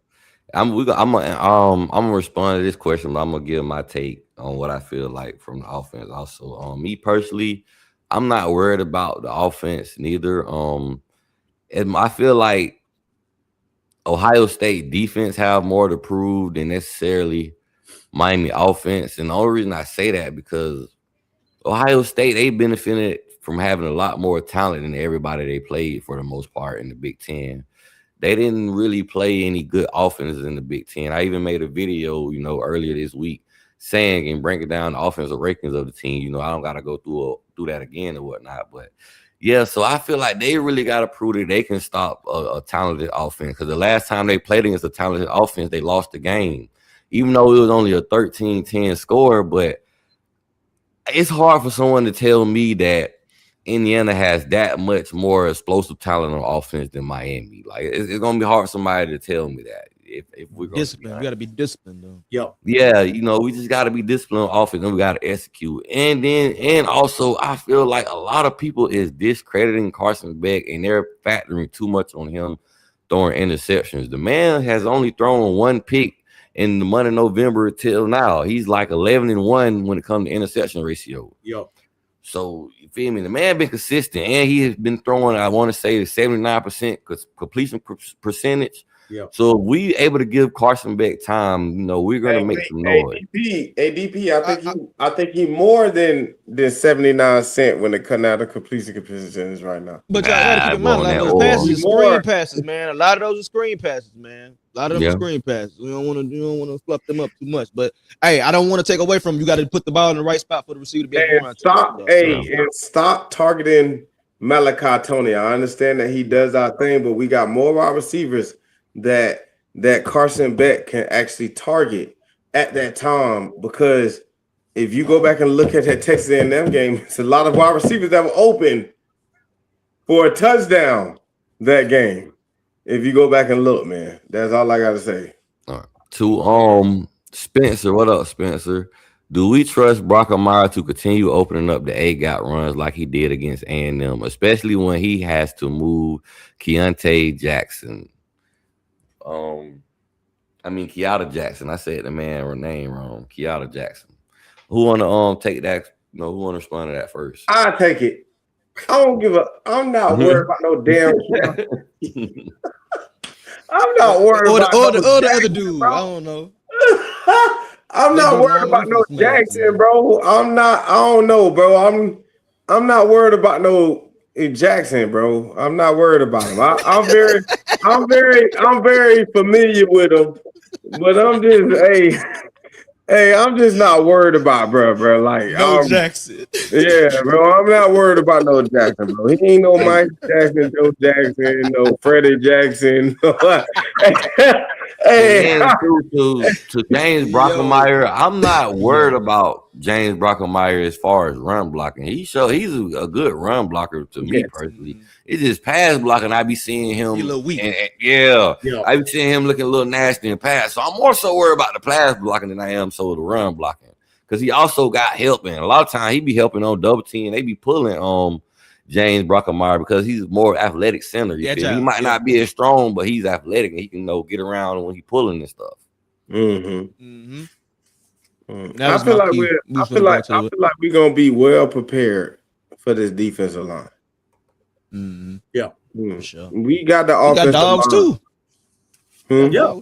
I'm gonna respond to this question, but I'm gonna give my take. on what I feel like from the offense. Also, me personally, I'm not worried about the offense neither. And I feel like Ohio State defense have more to prove than necessarily Miami offense. And the only reason I say that because Ohio State, they benefited from having a lot more talent than everybody they played for the most part in the Big Ten. They didn't really play any good offenses in the Big Ten. I even made a video, earlier this week saying and breaking down the offensive rankings of the team. I don't got to go through that again or whatnot. But yeah, so I feel like they really got to prove that they can stop a talented offense, because the last time they played against a talented offense, they lost the game, even though it was only a 13-10 score. But it's hard for someone to tell me that Indiana has that much more explosive talent on offense than Miami. Like, it's going to be hard for somebody to tell me that. If we're going to you got to be disciplined, though. Yep. Yeah, we just got to be disciplined on offense, and we got to execute. And also, I feel like a lot of people is discrediting Carson Beck, and they're factoring too much on him throwing interceptions. The man has only thrown one pick in the month of November till now. He's like 11-1 when it comes to interception ratio. Yep. So, you feel me? The man been consistent, and he has been throwing, I want to say, the 79% completion percentage. Yeah. So if we able to give Carson Beck time, we're gonna make some noise. ADP, I think he more than 79% when it comes out of completion percentages right now. But y'all gotta keep in mind, a lot of those passes are screen passes, man. A lot of those are screen passes, man. A lot of them are screen passes. You don't want to fluff them up too much. But hey, I don't want to take away from you. Got to put the ball in the right spot for the receiver to be able to stop targeting Malachi Tony. I understand that he does our thing, but we got more wide receivers that Carson Beck can actually target at that time, because if you go back and look at that Texas A&M game, it's a lot of wide receivers that were open for a touchdown that game. If you go back and look, man, that's all I got to say. All right. To Spencer, what up, Spencer? Do we trust Brockermeyer to continue opening up the A-gap runs like he did against A&M, especially when he has to move Keontae Jackson? Keata Jackson. I said the man name wrong. Keata Jackson. Who wanna take that? Who wanna respond to that first? I'll take it. I'm not worried about no damn. I'm not worried about the other dude. Bro. I don't know. I'm not worried about no Jackson, bro. I don't know, bro. I'm not worried about no Jackson, bro. I'm not worried about him. I'm very familiar with him, but I'm just not worried about bro. Like Jackson. Yeah, bro. I'm not worried about no Jackson, bro. He ain't no Mike Jackson, Joe Jackson, no Freddie Jackson. Hey, to James Brockermeyer, I'm not worried about James Brockermeyer as far as run blocking. He's a good run blocker to me personally. It's just pass blocking. I be seeing him a little weak. I be seeing him looking a little nasty in pass. So I'm more so worried about the pass blocking than I am so the run blocking, because he also got help, and a lot of times he be helping on double team. They be pulling James Brockermeyer because he's more athletic center. He might not be as strong, but he's athletic and he can get around when he's pulling and stuff. I feel like we're gonna be well prepared for this defensive line. Yeah, for sure. We got the offensive dogs line. Too. Yeah.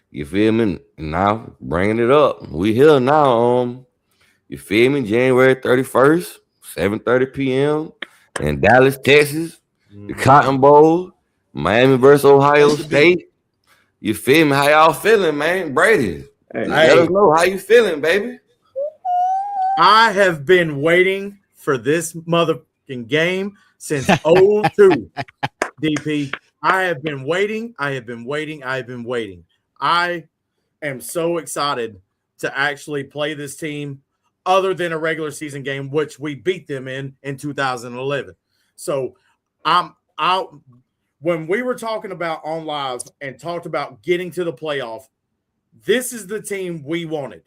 You feel me? Now bringing it up, we here now. You feel me? January 31st. 7:30 p.m. in Dallas, Texas, the Cotton Bowl, Miami versus Ohio State. You feel me? How y'all feeling, man? Brady, let us know how you feeling, baby. I have been waiting for this motherfucking game since 02. DP, I have been waiting. I am so excited to actually play this team, other than a regular season game, which we beat them in 2011. So when we were talking about on live and talked about getting to the playoff, this is the team we wanted.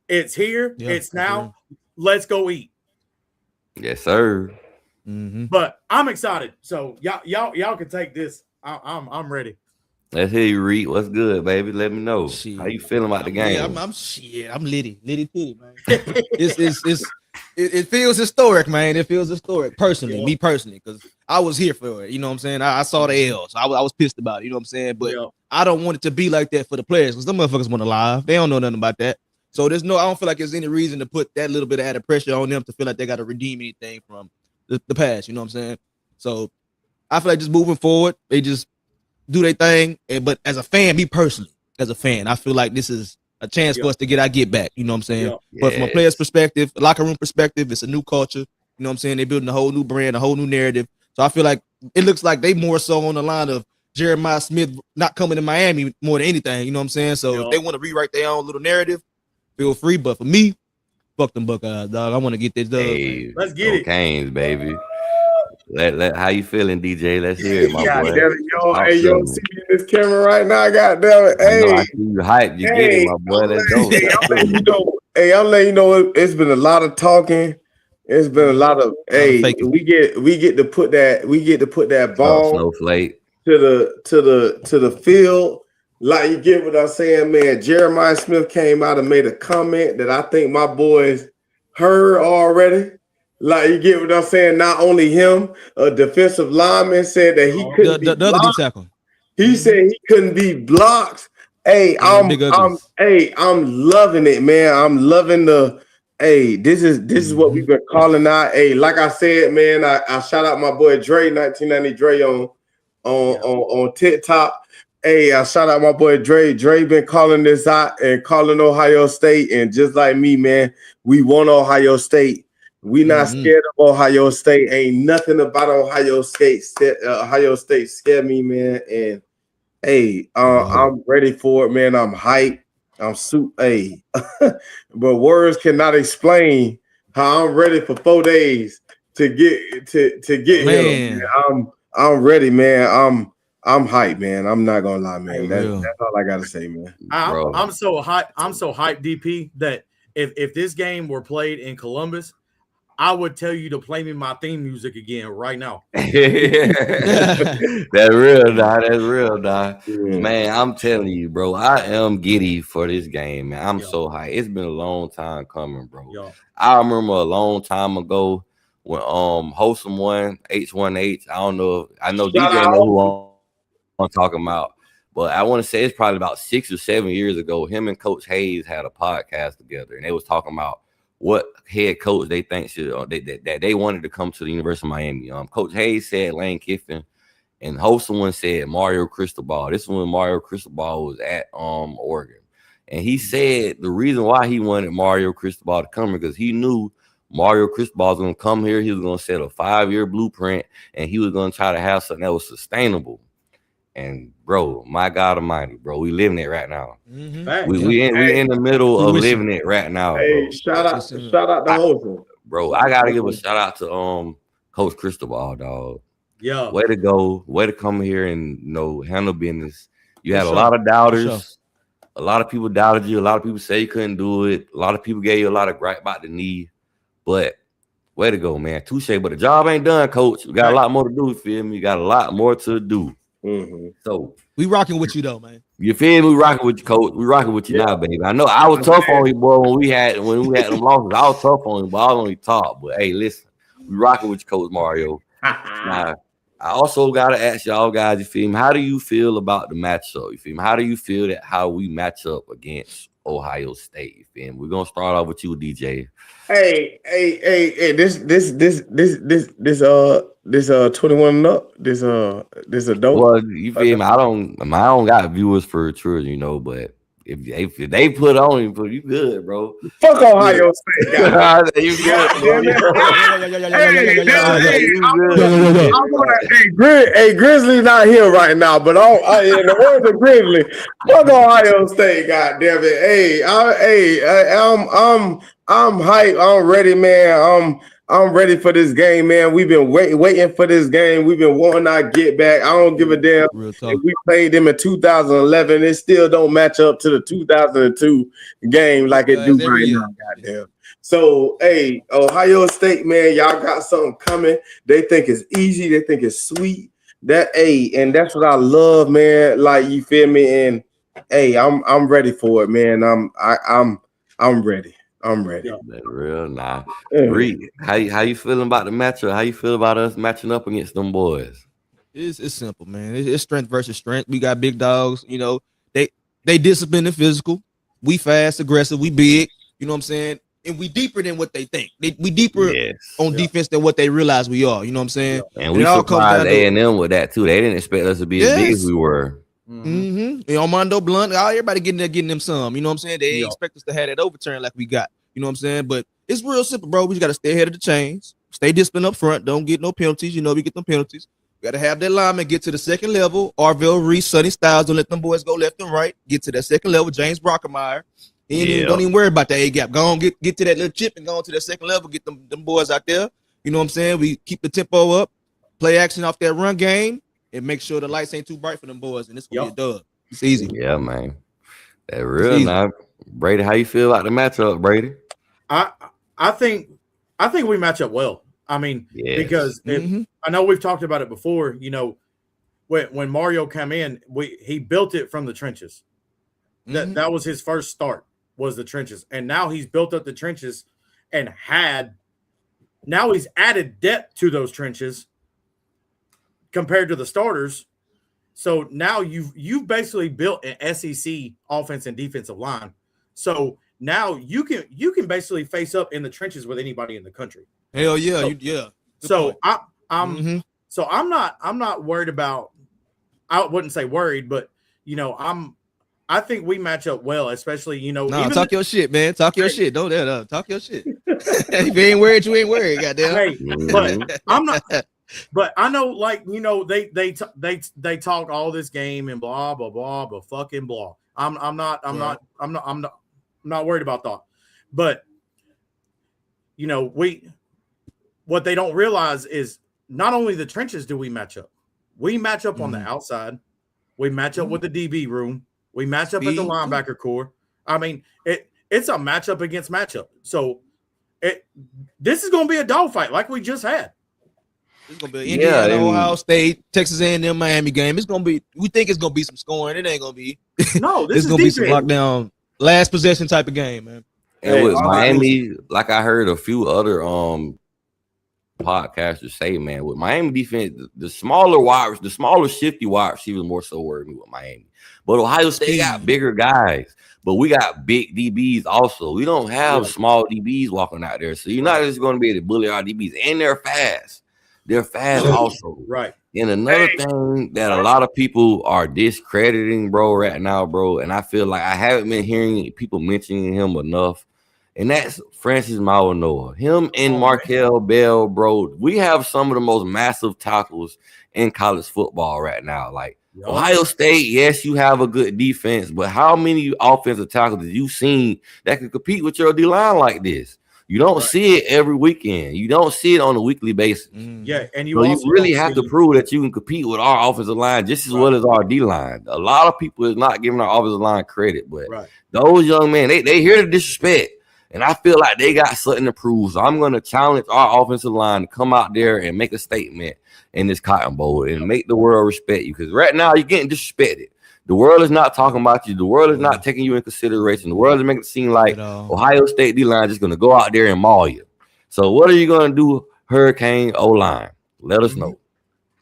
It's here. It's now. Let's go eat. Yes, sir. But I'm excited. So y'all can take this. I'm ready. Let's hear you, Reed. What's good, baby? Let me know. Shit. How you feeling about the game? Yeah, I'm litty titty, man. It feels historic, man. It feels historic personally, me personally, because I was here for it. You know what I'm saying? I saw the L, so I was pissed about it. You know what I'm saying? But I don't want it to be like that for the players, because some motherfuckers want to live. They don't know nothing about that. So I don't feel like there's any reason to put that little bit of added pressure on them to feel like they got to redeem anything from the past. You know what I'm saying? So I feel like just moving forward, they just do their thing. But as a fan, me personally, as a fan, I feel like this is a chance for us to get our get back. You know what I'm saying? But from a player's perspective, a locker room perspective, it's a new culture. You know what I'm saying? They're building a whole new brand, a whole new narrative. So I feel like it looks like they more so on the line of Jeremiah Smith not coming to Miami more than anything. You know what I'm saying? So if they want to rewrite their own little narrative, feel free. But for me, fuck them Buckeyes, dog. I want to get this done. Hey, let's get it. Canes, baby. How you feeling, DJ? Let's hear it, my boy. Yo, see me in this camera right now. Goddamn it. Hey, I see you hype. You get it, my boy. Let's go. I'm letting you know it's been a lot of talking. It's been a lot of we get to put that ball snowflake to the field. Like, you get what I'm saying, man. Jeremiah Smith came out and made a comment that I think my boys heard already. Like, you get what I'm saying? Not only him, a defensive lineman said that he couldn't be the other deep tackle. He said he couldn't be blocked. Hey, I'm loving it, man. I'm loving this is what we've been calling out. Hey, like I said, man, I shout out my boy Dre, 1990 Dre on TikTok. Hey, I shout out my boy Dre. Dre been calling this out and calling Ohio State. And just like me, man, we want Ohio State. We not scared of Ohio State. Ain't nothing about Ohio State scare me, man. And hey, I'm ready for it, man. I'm hyped. I'm but words cannot explain how I'm ready for 4 days to get here. I'm ready, man. I'm hyped, man. I'm not gonna lie, man. That's all I gotta say, man. I'm so hyped. I'm so hyped, DP, that if this game were played in Columbus, I would tell you to play me my theme music again right now. That's real, dog. That's real, dog. Man, I'm telling you, bro. I am giddy for this game, man. I'm so hyped. It's been a long time coming, bro. I remember a long time ago when Wholesome won H1H. I know DJ know who I'm talking about, but I want to say it's probably about 6 or 7 years ago. Him and Coach Hayes had a podcast together, and they was talking about what head coach they think should that they wanted to come to the University of Miami. Coach Hayes said Lane Kiffin, and Wholesome one said Mario Cristobal. This one, Mario Cristobal was at Oregon, and he said the reason why he wanted Mario Cristobal to come because he knew Mario Cristobal was going to come here. He was going to set a 5-year blueprint, and he was going to try to have something that was sustainable. And bro, my God Almighty, bro, we living it right now. We in the middle of living it right now. Hey, bro. shout out to Wholesome, bro. I gotta give a shout out to Coach Cristobal, dog. Yeah, way to go, way to come here and handle business. You had a lot of doubters. A lot of people doubted you. A lot of people say you couldn't do it. A lot of people gave you a lot of gripe about the knee, but way to go, man. Touche. But the job ain't done, Coach. We got a lot more to do. You feel me? You got a lot more to do. So we rocking with you though, man. You feel me? We rocking with you, Coach. We rocking with you now, baby. I know I was tough on you, boy, when we had them losses. I was tough on you, but I was only top. But hey, listen, we rocking with you, Coach Mario. Now, I also gotta ask y'all guys, you feel me? How do you feel about the matchup? You feel me? How do you feel that how we match up against Ohio State? You feel me? We're gonna start off with you, DJ. Hey, this 21 and up. This adult. Well, you feel me? I don't got viewers for children, but if they put on you good, bro. Fuck Ohio State, guys. You good, bro. Hey, Grizzly not here right now, but in the words of Grizzly, fuck Ohio State, goddamn it. I'm hyped. I'm ready, man. I'm ready for this game, man. We've been waiting for this game. We've been wanting our get back. I don't give a damn if we played them in 2011. It still don't match up to the 2002 game like it do right now. Goddamn. So, hey, Ohio State, man, y'all got something coming. They think it's easy. They think it's sweet. and that's what I love, man. Like, you feel me? And hey, I'm ready for it, man. I'm ready. I'm ready. That real nice. Yeah. Reed, how you feeling about the matchup? How you feel about us matching up against them boys? It's simple, man. It's strength versus strength. We got big dogs. You know, they disciplined and physical. We fast, aggressive. We big. You know what I'm saying? And we deeper than what they think. We deeper on defense than what they realize we are. You know what I'm saying? And we surprised A&M with that too. They didn't expect us to be as big as we were. Mm-hmm. Armando Blunt, everybody getting them some. You know what I'm saying? They ain't expect us to have that overturn like we got. You know what I'm saying? But it's real simple, bro. We just got to stay ahead of the chains. Stay disciplined up front. Don't get no penalties. You know, we get them penalties. We got to have that lineman get to the second level. Arvell Reese, Sonny Styles, don't let them boys go left and right. Get to that second level. James Brockemeyer. Don't even worry about the A gap. Go on, get to that little chip and go on to that second level. Get them boys out there. You know what I'm saying? We keep the tempo up, play action off that run game, and make sure the lights ain't too bright for them boys. And it's gonna be a dub. It's easy. Yeah, man. That real nice. Brady, how you feel about the matchup, Brady? I think we match up well. I mean, because I know we've talked about it before. You know, when Mario came in, he built it from the trenches. That was his first start. Was the trenches, and now he's built up the trenches and now he's added depth to those trenches compared to the starters. So now you've basically built an SEC offense and defensive line. So now you can basically face up in the trenches with anybody in the country. Hell yeah, So I'm not worried about. I wouldn't say worried, but you know I think we match up well, especially, you know. No, talk your shit, man. Talk your shit. Don't that up. Talk your shit. If you ain't worried, you ain't worried. Goddamn. Hey, but I'm not. But I know, like, you know, they talk all this game and blah blah blah, but fucking blah. I'm not worried about that. But you know, what they don't realize is not only the trenches do we match up. We match up on the outside. We match up with the DB room. We match up at the linebacker core. I mean, it's a matchup against matchup. So this is going to be a dogfight like we just had. It's going to be Indiana, Ohio State, Texas A&M, Miami game. It's going to be. We think it's going to be some scoring. It ain't going to be. No, this is going to be some lockdown, last possession type of game, man. And with Miami, like I heard a few other podcasters say, man, with Miami defense, the smaller shifty wide receivers more so worried me with Miami. But Ohio State got bigger guys, but we got big DBs also. We don't have small DBs walking out there. So you're not just going to be able to bully our DBs. And they're fast. They're fast also. Right. And another thing that a lot of people are discrediting, bro, right now, bro, and I feel like I haven't been hearing people mentioning him enough, and that's Francis Mauigoa. Him and Markel Bell, bro, we have some of the most massive tackles in college football right now. Like, Ohio State, yes, you have a good defense, but how many offensive tackles have you seen that can compete with your D-line like this? You don't see it every weekend. You don't see it on a weekly basis. Yeah, and you really have to prove that you can compete with our offensive line just as well as our D-line. A lot of people is not giving our offensive line credit, but those young men, they hear the disrespect, and I feel like they got something to prove. So I'm going to challenge our offensive line to come out there and make a statement in this Cotton Bowl and make the world respect you, because right now you're getting disrespected. The world is not talking about you. The world is not taking you in consideration. The world is making it seem like Ohio State D-line is just going to go out there and maul you. So what are you going to do, Hurricane O-line? Let us know.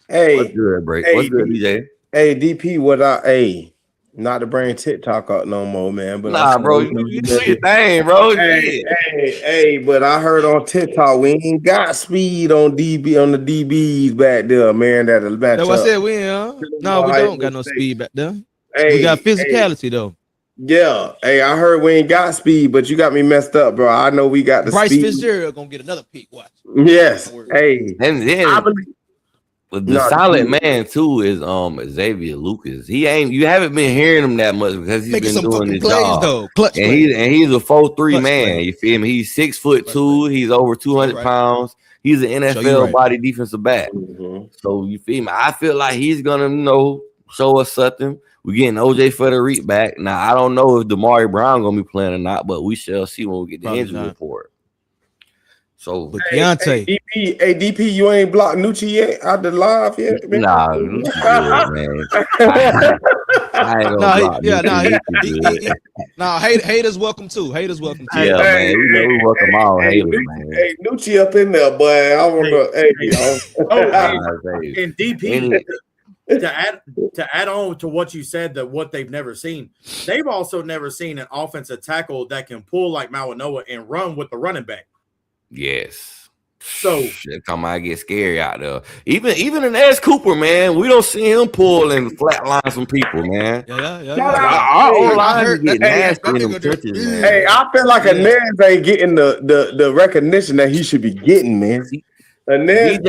Hey, what's good, Break? What's good, DJ? Hey, DP, not to bring TikTok up no more, man. But bro, you do your thing, bro. Hey, but I heard on TikTok we ain't got speed on the DBs back there, man. That's what I said. We don't got no speed back there. Hey, we got physicality though. Yeah. Hey, I heard we ain't got speed, but you got me messed up, bro. I know we got the Bryce speed. Fitzgerald gonna get another pick. Watch. Yes. Hey, and then the silent man too is Xavier Lucas. You haven't been hearing him that much because he's been doing his job. Though. And he's a 4'3" man. You feel me? He's 6'2". He's over 200 pounds. He's an NFL body defensive back. So you feel me? I feel like he's gonna show us something. We're getting OJ Federico back. Now I don't know if Damari Brown gonna be playing or not, but we shall see when we get the injury report. So But Keontae, DP, you ain't blocked Nucci yet out the live yet, man. nah, Nucci good, man. I ain't gonna block Nucci. haters welcome too. Haters welcome too. Yeah, man. We welcome all haters, man. Hey, Nucci up in there, boy. I want to. And DP. To add on to what you said, that what they've never seen, they've also never seen an offensive tackle that can pull like Mawanoa and run with the running back. Yes. So shit, come I get scary out there. Even in S. Cooper, man, we don't see him pull and flatline some people, man. Our O-line is getting nasty in them touches, man. Hey, I feel like Inez ain't getting the recognition that he should be getting, man. Inez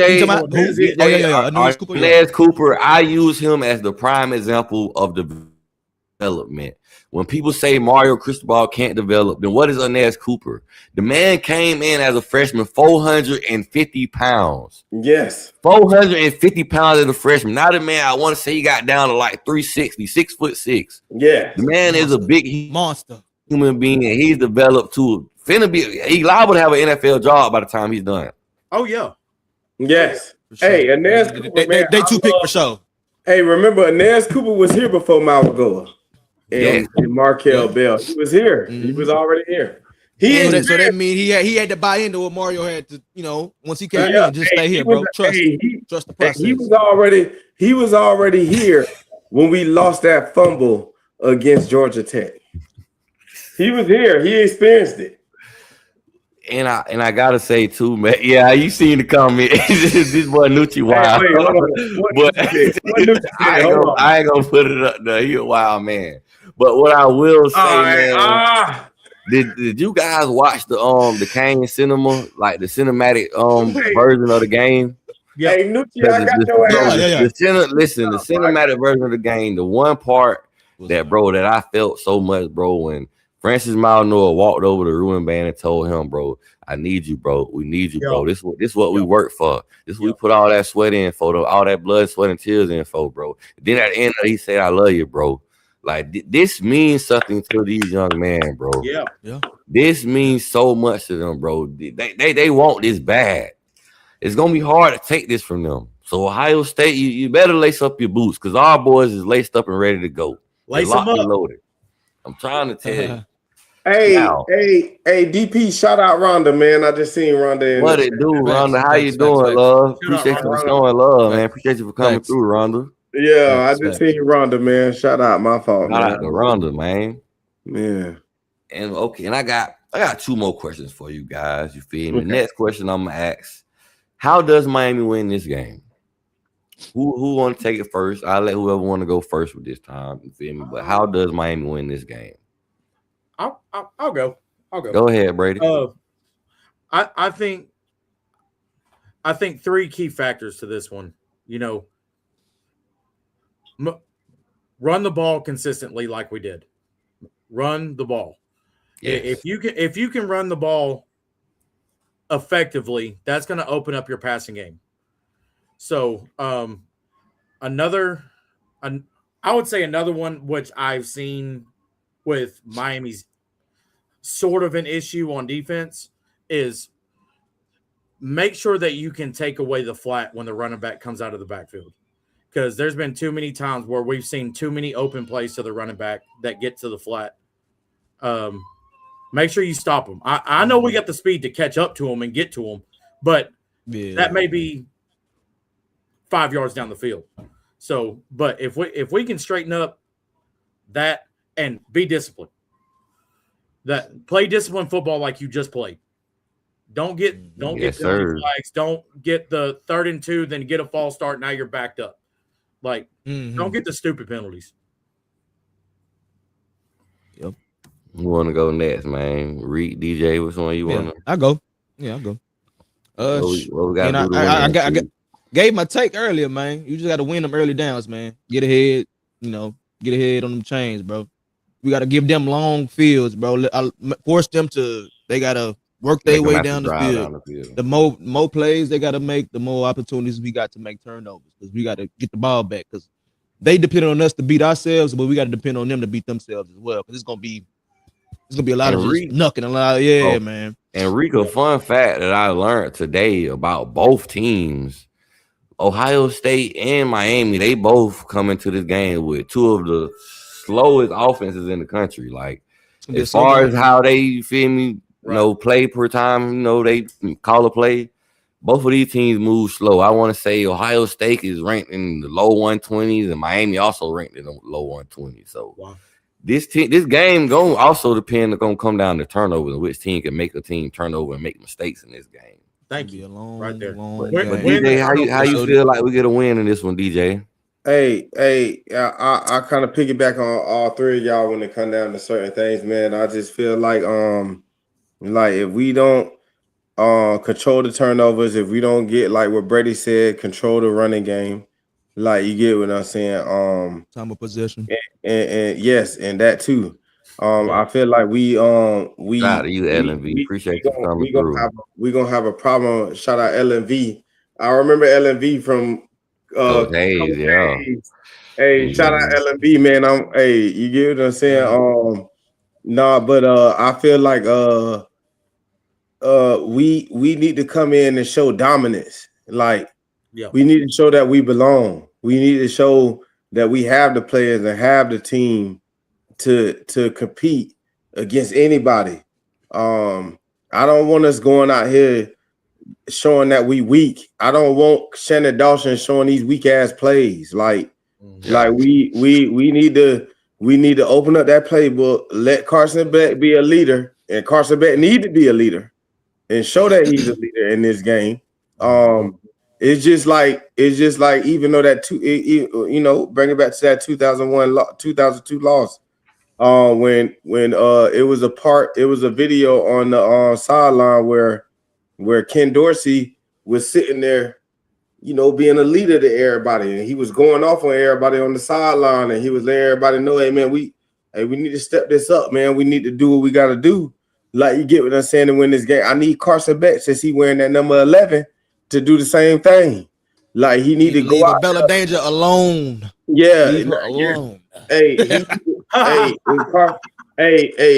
Cooper, I use him as the prime example of development. When people say Mario Cristobal can't develop, then what is Inez Cooper? The man came in as a freshman, 450 pounds. Yes. 450 pounds as a freshman. Now the man, I want to say he got down to like 360, 6'6". Yeah. The man is a big monster human being, and he's developed to he liable to have an NFL job by the time he's done. Oh, yeah. Yes. Sure. Hey, Inez Cooper, they two pick for sure. Hey, remember Inez Cooper was here before Mauagoa and Markel Bell. He was here. Mm-hmm. He was already here. So that means he had to buy into what Mario had to, once he came in, just stay here, bro. Trust the process. He was already here when we lost that fumble against Georgia Tech. He was here. He experienced it. And I gotta say too, man. Yeah, you seen the comment. This boy Nucci wild. I ain't gonna put it up there. He a wild man. But what I will say, man, did you guys watch the Kane cinema, like the cinematic version of the game? Yeah, hey, Nucci, I got your ass. The cinematic version of the game, the one part that I felt so much, bro, when Francis Mauanoa walked over to Ruben and told him, bro, I need you, bro. We need you, bro. This is what we work for. This is what we put all that sweat in for, all that blood, sweat, and tears in for, bro. Then at the end, he said, I love you, bro. Like, this means something to these young men, bro. Yeah. This means so much to them, bro. They want this bad. It's going to be hard to take this from them. So, Ohio State, you better lace up your boots, because our boys is laced up and ready to go. Lace them up. Loaded. I'm trying to tell you. Hey, DP, shout out Rhonda, man. I just seen Rhonda. What it do, Rhonda? How you doing, love? Appreciate you for showing love, man. Appreciate you for coming through, Rhonda. Yeah, I just seen Rhonda, man. Shout out, my fault. Shout out to Rhonda, man. Yeah. And okay, and I got 2 more questions for you guys. You feel me? Okay. Next question I'm gonna ask: how does Miami win this game? Who want to take it first? I'll let whoever want to go first with this time. You feel me? But how does Miami win this game? I'll go. Go ahead, Brady. I think 3 key factors to this one. Run the ball consistently like we did. Run the ball. Yes. If you can run the ball effectively, that's going to open up your passing game. So I would say another one which I've seen with Miami's sort of an issue on defense is make sure that you can take away the flat when the running back comes out of the backfield. Because there's been too many times where we've seen too many open plays to the running back that get to the flat. Make sure you stop them. I know we got the speed to catch up to them and get to them, but that may be 5 yards down the field. So, but if we can straighten up that and be disciplined, that play disciplined football like you just played. Don't get flags. Don't get the 3rd and 2, then get a false start. Now you're backed up. Like, don't get the stupid penalties. Yep. Who want to go next, man? Reed, DJ, which one you want to? I'll go. Yeah, I'll go. What we got I gave my take earlier, man. You just got to win them early downs, man. Get ahead, get ahead on them chains, bro. We got to give them long fields, bro. Force them to, they got to work their way down the field. The more plays they got to make, the more opportunities we got to make turnovers, because we got to get the ball back, because they depend on us to beat ourselves, but we got to depend on them to beat themselves as well, because it's gonna be a lot of just knucking a lot. Man. And Rico, fun fact that I learned today about both teams, Ohio State and Miami, they both come into this game with two of the slowest offenses in the country. Like, as far as how they, you feel me, play per time, they call a play. Both of these teams move slow. I want to say Ohio State is ranked in the low 120s, and Miami also ranked in the low 120s. So this game going also depend on come down to turnovers and which team can make a team turn over and make mistakes in this game. Thank you. Right there. But DJ, how you feel like we get a win in this one, DJ? Hey, I kind of piggyback on all three of y'all when it come down to certain things, man. I just feel like if we don't control the turnovers, if we don't get, like what Brady said, control the running game, like, you get what I'm saying. Time of possession. And yes, and that too. I feel like we shout out to you, LNV. Appreciate you coming through. We're gonna have a problem. Shout out LNV. I remember LNV from Hayes, yeah. Hey, shout out LNV, man. You get what I'm saying? I feel like we need to come in and show dominance. Like, we need to show that we belong. We need to show that we have the players and have the team to compete against anybody. I don't want us going out here showing that we weak. I don't want Shannon Dawson showing these weak ass plays. Like we need to open up that playbook, let Carson Beck be a leader, and Carson Beck need to be a leader and show that he's a leader in this game. It's just like even though that bring it back to that 2002 loss. When it was a video on the sideline where Ken Dorsey was sitting there, being a leader to everybody, and he was going off on everybody on the sideline, and he was letting everybody know, hey man, we need to step this up, man. We need to do what we got to do. Like, you get what I'm saying, to win this game. I need Carson Beck, since he wearing that number 11, to do the same thing. Like, he need to go out. Bella Danger alone. Yeah, alone.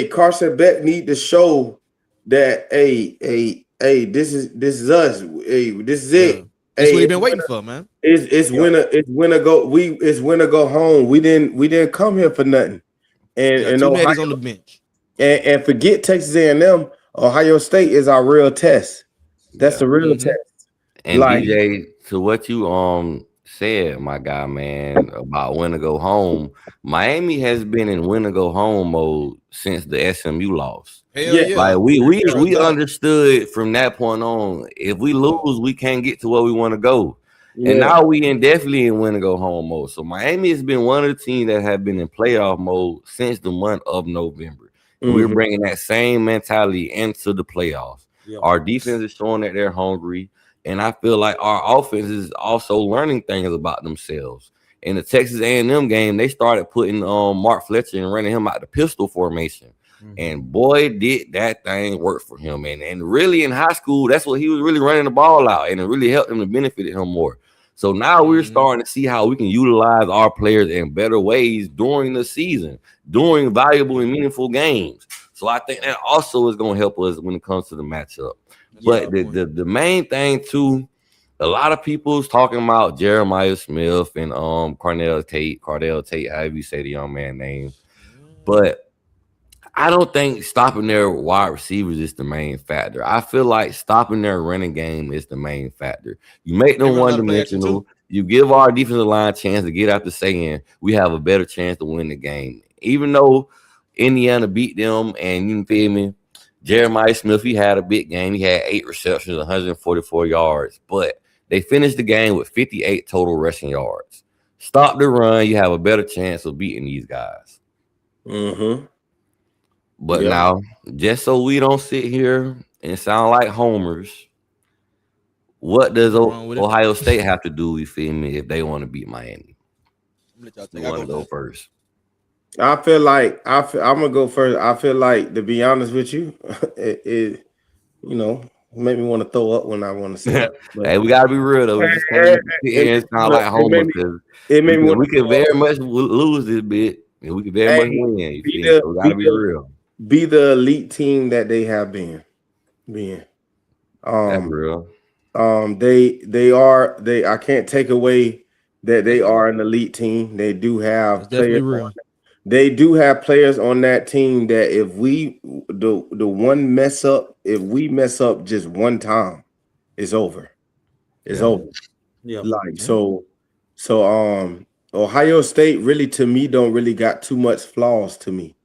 Carson Beck need to show that this is us. Hey, this is it. That's what he been waiting for, man. It's winner go home. We didn't come here for nothing. And Ohio, on the bench. And forget Texas A&M. Ohio State is our real test. That's the real test. And DJ, to what you said, my guy, man, about when to go home, Miami has been in win to go home mode since the SMU loss. Like, we understood from that point on, if we lose, we can't get to where we want to go. And now we definitely in win to go home mode. So Miami has been one of the teams that have been in playoff mode since the month of November. We're bringing that same mentality into the playoffs. Our defense is showing that they're hungry, and I feel like our offense is also learning things about themselves. In the Texas A&M game, they started putting Mark Fletcher and running him out the pistol formation. And boy, did that thing work for him. And really in high school, that's what he was really running the ball out, and it really helped him to benefit him more. So now we're starting to see how we can utilize our players in better ways during the season, during valuable and meaningful games. So I think that also is going to help us when it comes to the matchup. But the main thing too, a lot of people is talking about Jeremiah Smith and Cardell Tate, however you say the young man's name. But I don't think stopping their wide receivers is the main factor. I feel like stopping their running game is the main factor. You make them one-dimensional. You give our defensive line a chance to get out the saying we have a better chance to win the game. Even though Indiana beat them, and you feel me, Jeremiah Smith, he had a big game. He had 8 receptions, 144 yards. But they finished the game with 58 total rushing yards. Stop the run. You have a better chance of beating these guys. But now, just so we don't sit here and sound like homers, what does Ohio State have to do, you feel me, if they want to beat Miami? You want to go first? I'm gonna go first. I feel like, to be honest with you, it make me want to throw up when I want to say it. Hey, we gotta be real though. It's not like homers, because we can very much lose this bit, and we can very much win. So we gotta be real. Be the elite team that they have been. being. That's real. They I can't take away that they are an elite team. They do have That's definitely players. real. They do have players on that team that if we the one mess up, if we mess up just one time, it's over. It's Yeah. over. Yeah. Like so Ohio State really to me don't really got too much flaws to me.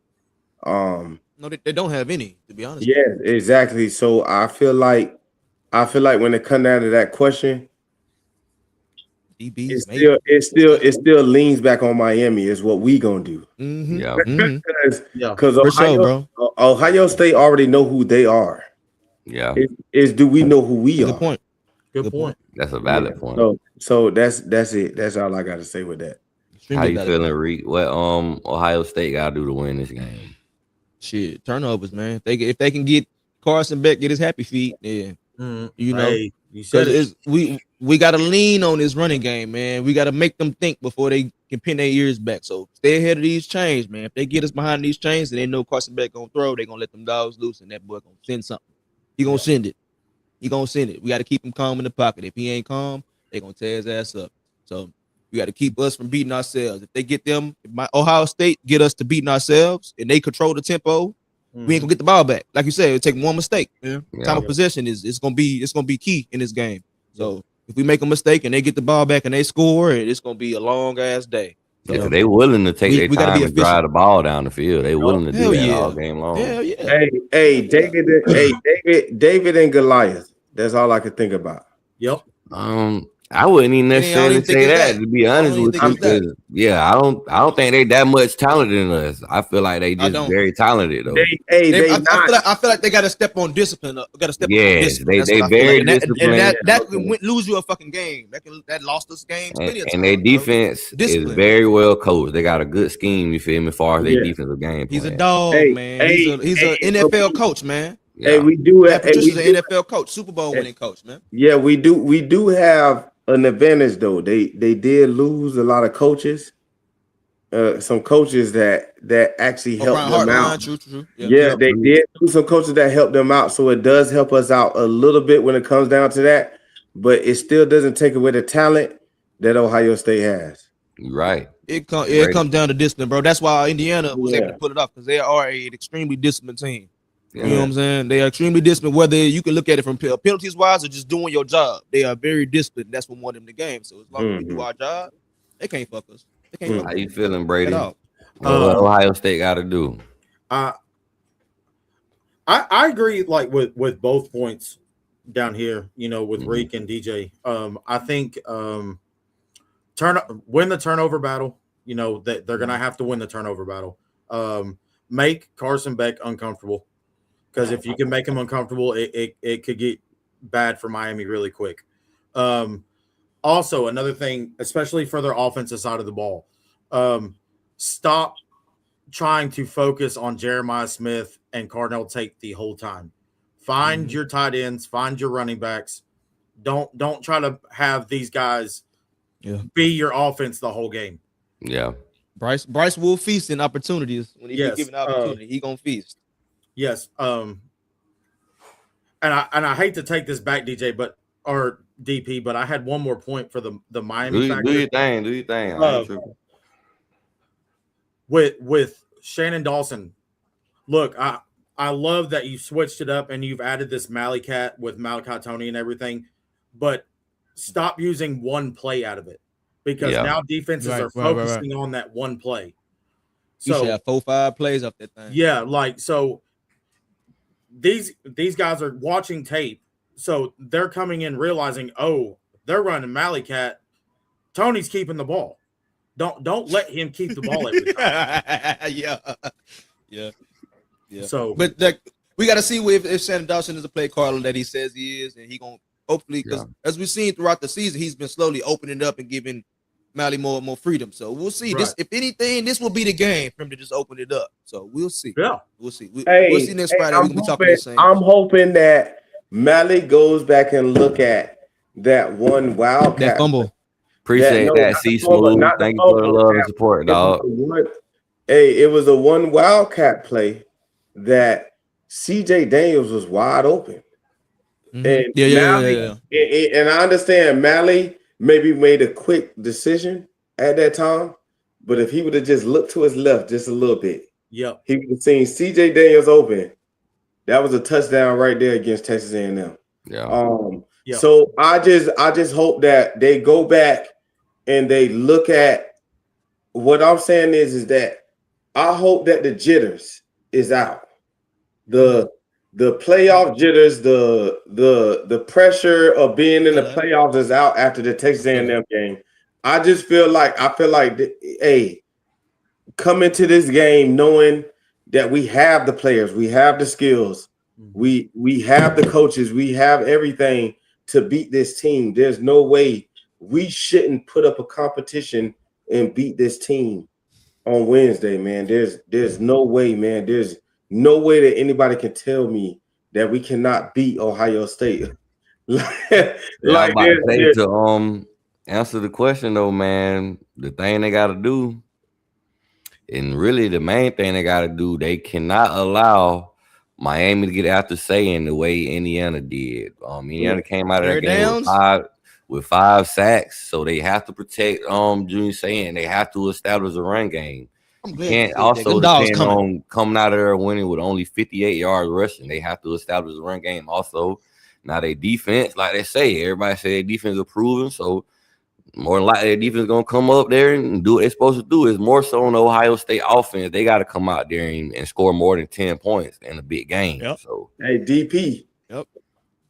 No, they don't have any, to be honest. Yeah, exactly. So I feel like when it comes down to that question, DBs, it still leans back on Miami. Is what we gonna do? Mm-hmm. Yeah. Yeah. Because For sure, bro. Ohio State already know who they are. Yeah. Is do we know who we Good are? point. Good point. That's a valid point. So that's it. That's all I got to say with that. How Extremely you valid. feeling, Reed? What Ohio State gotta do to win this game? Shit, turnovers, man. If they can get Carson Beck, get his happy feet, yeah. You know, Hey, you said it. we got to lean on this running game, man. We got to make them think before they can pin their ears back. So stay ahead of these chains, man. If they get us behind these chains and they know Carson Beck gonna throw, they gonna let them dogs loose, and that boy gonna send something. He gonna send it. He gonna send it. We got to keep him calm in the pocket. If he ain't calm, they gonna tear his ass up. So we got to keep us from beating ourselves. If they get them, if my Ohio State get us to beating ourselves and they control the tempo, we ain't gonna get the ball back. Like you said, it'll take one mistake. Yeah. Time of possession it's gonna be key in this game. So if we make a mistake and they get the ball back and they score, it's gonna be a long ass day. So, Yeah, they willing to take we their gotta be time and drive efficient. the ball down the field. They willing to do Hell that yeah. all game long. Hell yeah. Hey, David and Goliath. That's all I could think about. Yep. I wouldn't even I don't necessarily even think say it's that, that. to be I don't honest even with think you. it's that. 'Cause, yeah, I don't think they that much talented than us. I feel like they just don't. very talented though. I feel like they got to step on discipline. Got to step on Yes, discipline. That's they what I feel very like. And disciplined. that can lose you a fucking game. That lost us games. And, plenty of and their times, bro. defense is Discipline. very well coached. They got a good scheme, you feel me, as far as their defensive game. He's a plan. dog, Hey, man. He's an NFL coach, man. Yeah. Hey, we do Matt hey, we Patricia's do, an NFL coach, Super Bowl winning coach, man. yeah, we do have an advantage though. They did lose a lot of coaches. Some coaches that actually helped them out. True. Yeah, they did lose some coaches that helped them out. So it does help us out a little bit when it comes down to that. But it still doesn't take away the talent that Ohio State has. You're right. It comes down to discipline, bro. That's why Indiana was able to put it off, because they are an extremely disciplined team. Yeah. You know what I'm saying? They are extremely disciplined, whether you can look at it from penalties wise or just doing your job. They are very disciplined. That's what won them the game. So as long as we do our job, they can't fuck us. They can't fuck How us you feeling, Brady? at all. What Ohio State got to do? I agree, like with both points down here. You know, with Reek and DJ. I think win the turnover battle. You know that they're gonna have to win the turnover battle. Make Carson Beck uncomfortable, because if you can make him uncomfortable, it could get bad for Miami really quick. Also, another thing, especially for their offensive side of the ball, stop trying to focus on Jeremiah Smith and Cardinal Tate the whole time. Find your tight ends, find your running backs. Don't try to have these guys be your offense the whole game. Yeah. Bryce will feast in opportunities when he Yes, given opportunity. He gonna feast. Yes. And I hate to take this back, DJ, or DP, but I had one more point for the Miami factor. Do your thing. Do your thing. I ain't tripping. With Shannon Dawson. Look, I love that you switched it up and you've added this Malikat with Malachi Tony and everything, but stop using one play out of it, because now defenses are focusing on that one play. So So you should have 4-5 plays off that thing. yeah, like so these guys are watching tape, so they're coming in realizing, oh, they're running Malikat. Tony's keeping the ball. Don't let him keep the ball every time. Yeah. So, But we got to see if Shannon Dawson is a play caller that he says he is, and he gonna hopefully, because as we've seen throughout the season, he's been slowly opening up and giving Mally more freedom. So we'll see. Right. This, if anything, this will be the game for him to just open it up. So we'll see. yeah. We'll see. We'll see next Friday. We're gonna be talking the same. I'm hoping that Mally goes back and look at that one Wildcat. That fumble. Appreciate that, C Smooth. Thank you for the love and support, dog. It was a one Wildcat play that CJ Daniels was wide open. And Yeah. And I understand Mally maybe made a quick decision at that time, but if he would have just looked to his left just a little bit, he would have seen CJ Daniels open. That was a touchdown right there against Texas A&M. Yeah. So I just hope that they go back and they look at what I'm saying is that I hope that the jitters is out. The playoff jitters, the pressure of being in the playoffs is out after the Texas A&M game. I feel like hey, come into this game knowing that we have the players, we have the skills, we have the coaches, we have everything to beat this team. There's no way we shouldn't put up a competition and beat this team on Wednesday, man. There's no way, man. There's no way that anybody can tell me that we cannot beat Ohio State. To answer the question though, man, the thing they got to do, and really the main thing they got to do, they cannot allow Miami to get after saying the way Indiana did. Indiana came out of that game with five sacks, so they have to protect Junior Seau. They have to establish a run game. You can't also depend on coming out of there winning with only 58 yards rushing. They have to establish a run game also. Now their defense, like they say, everybody say their defense is proven, so more than likely their defense is gonna come up there and do what they're supposed to do. It's more so on the Ohio State offense. They got to come out there and score more than 10 points in a big game. So hey, DP.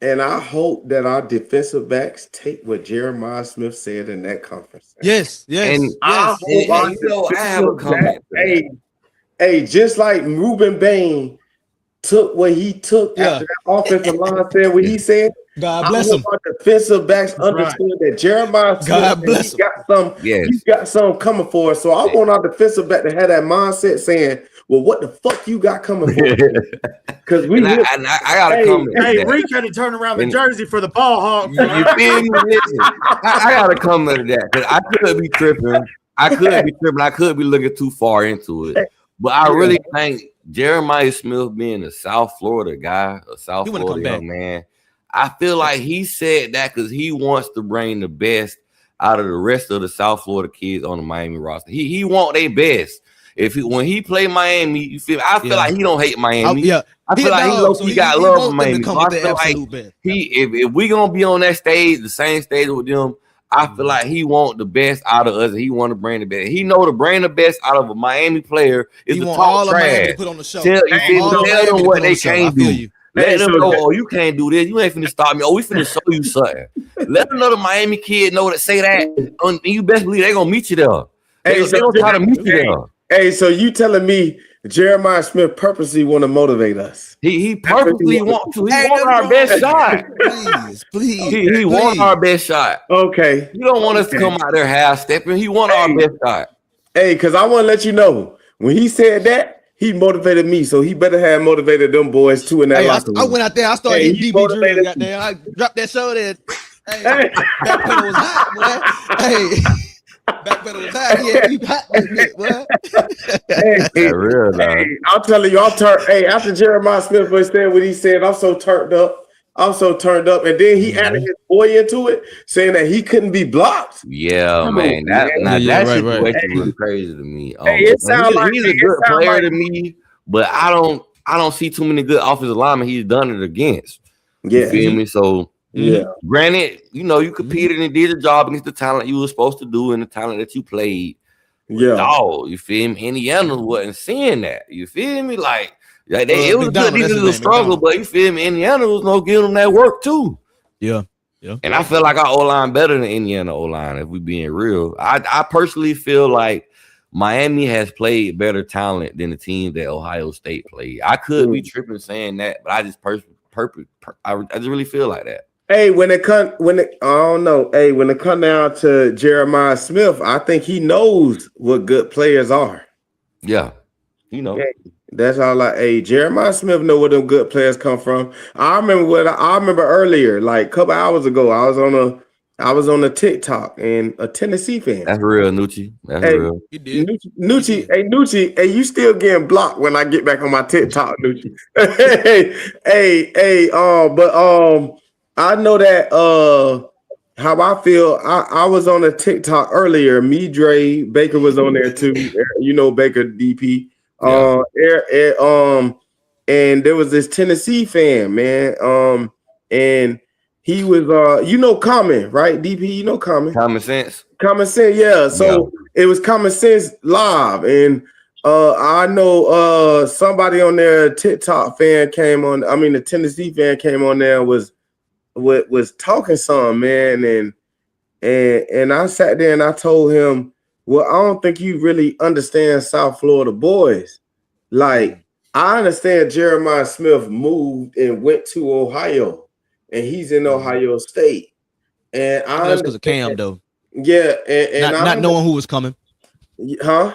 And I hope that our defensive backs take what Jeremiah Smith said in that conference. Yes. And I have a comment. Hey, just like Ruben Bain took what he took after that offensive line said what he said. God bless him. Our defensive backs understood that Jeremiah Smith got some coming for us. So I want our defensive back to have that mindset saying, well, what the fuck you got coming for? Because I gotta comment. Hey, Reek had to turn around the jersey for the ball hog. You feel me? Listen, I gotta comment to that because I could be tripping. I could be looking too far into it. But I really think Jeremiah Smith being a South Florida guy, a South Florida young man, I feel like he said that because he wants to bring the best out of the rest of the South Florida kids on the Miami roster. He want their best. When he play Miami, you feel? I feel like he don't hate Miami. I feel like he got love for Miami. So I feel like if we gonna be on that stage, the same stage with them, I feel like he want the best out of us. He want to bring the best. He know to bring the best out of a Miami player is to talk trash. Put on the show. Tell them what they can't do. Let them know, oh, you can't do this. You ain't finna stop me. Oh, we finna show you something. Let another Miami kid know that say that. And you best believe they gonna meet you there. They gonna try to meet you there. Hey, so you telling me Jeremiah Smith purposely want to motivate us? He purposely want to. He want our best shot. Please. He want our best shot. Okay. You don't want us to come out there half stepping. He want our best shot. Hey, because I want to let you know when he said that. He motivated me, so he better have motivated them boys too in that locker room. I went out there. I started hitting DB Dream. Goddamn, I dropped that show there. Hey, back pedal was hot, boy. Hey, back pedal was hot. Yeah, we hot that bit, boy. Hey, I'm telling you, I'm turned. Hey, after Jeremiah Smith said what he said, I'm so turned up. And then he added his boy into it, saying that he couldn't be blocked. Yeah, man. That situation was crazy to me. It sounds like he's a good player to me, but I don't see too many good offensive linemen he's done it against. You feel me? So granted, you competed and did the job against the talent you were supposed to do and the talent that you played. No, you feel me? Indiana wasn't seeing that. You feel me? Like. It was good. These was a struggle, but you feel me? Indiana was no giving them that work too. Yeah. And I feel like our O-line better than Indiana O-line, if we being real. I personally feel like Miami has played better talent than the team that Ohio State played. I could be tripping saying that, but I just I just really feel like that. Hey, when it come down to Jeremiah Smith, I think he knows what good players are. Yeah. That's all. Jeremiah Smith know where them good players come from. I remember earlier, like a couple hours ago, I was on a TikTok and a Tennessee fan. That's real, Nucci. That's real. You did. Nucci, hey, you still getting blocked when I get back on my TikTok, Nucci. I know that how I feel. I was on a TikTok earlier. Me, Dre, Baker was on there too. You know Baker DP. And there was this Tennessee fan, man. And he was you know Common, right? DP, you know Common. Common Sense. Common Sense, yeah. So it was Common Sense Live, and I know somebody on there, TikTok fan came on. I mean, the Tennessee fan came on there and was talking some, man, and I sat there and I told him, well, I don't think you really understand South Florida boys. Like, I understand Jeremiah Smith moved and went to Ohio, and he's in Ohio State, and That's because of Cam, though. Yeah, and not knowing who was coming. Huh?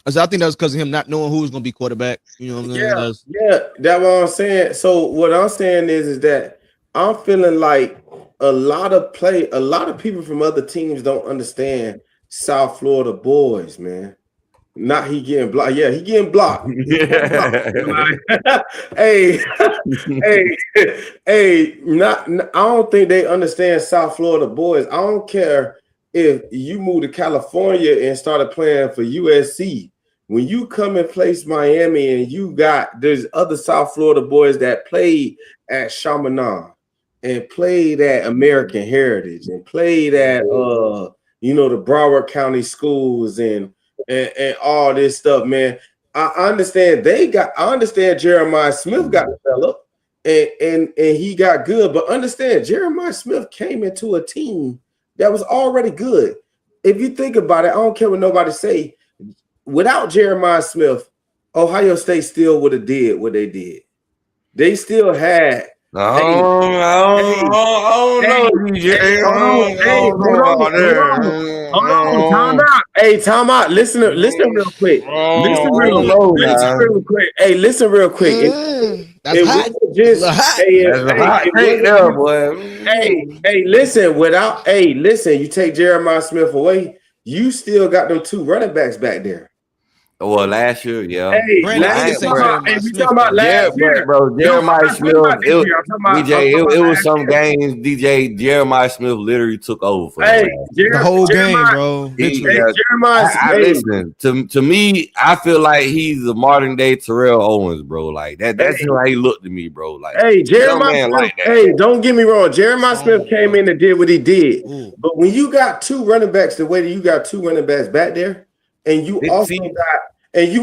So I think that was because of him not knowing who was going to be quarterback. You know what I'm saying? Yeah, that's what I'm saying. So what I'm saying is that I'm feeling like a lot of people from other teams don't understand South Florida boys, man. Not he getting blocked. Yeah, he getting blocked. Hey, not I don't think they understand South Florida boys. I don't care if you moved to California and started playing for USC. When you come and place Miami and there's other South Florida boys that played at Chaminade and played at American Heritage and played at the Broward County schools and all this stuff, man. I understand Jeremiah Smith got developed and he got good, but understand Jeremiah Smith came into a team that was already good. If you think about it, I don't care what nobody say. Without Jeremiah Smith, Ohio State still would have did what they did. They still had. I don't know, DJ. Time out. Listen real quick. Listen real quick. Hey, listen real quick. That's hot. Listen. You take Jeremiah Smith away, you still got them two running backs back there. Well, last year, yeah. Hey, we talking about last year, bro. Jeremiah Smith. It was some games. DJ Jeremiah Smith literally took over for the whole game, bro. Listen to me. I feel like he's a modern day Terrell Owens, bro. Like that. That's how he looked to me, bro. Like, Jeremiah Smith. Hey, don't get me wrong. Jeremiah Smith came in and did what he did. But when you got two running backs, the way that you got two running backs back there. And you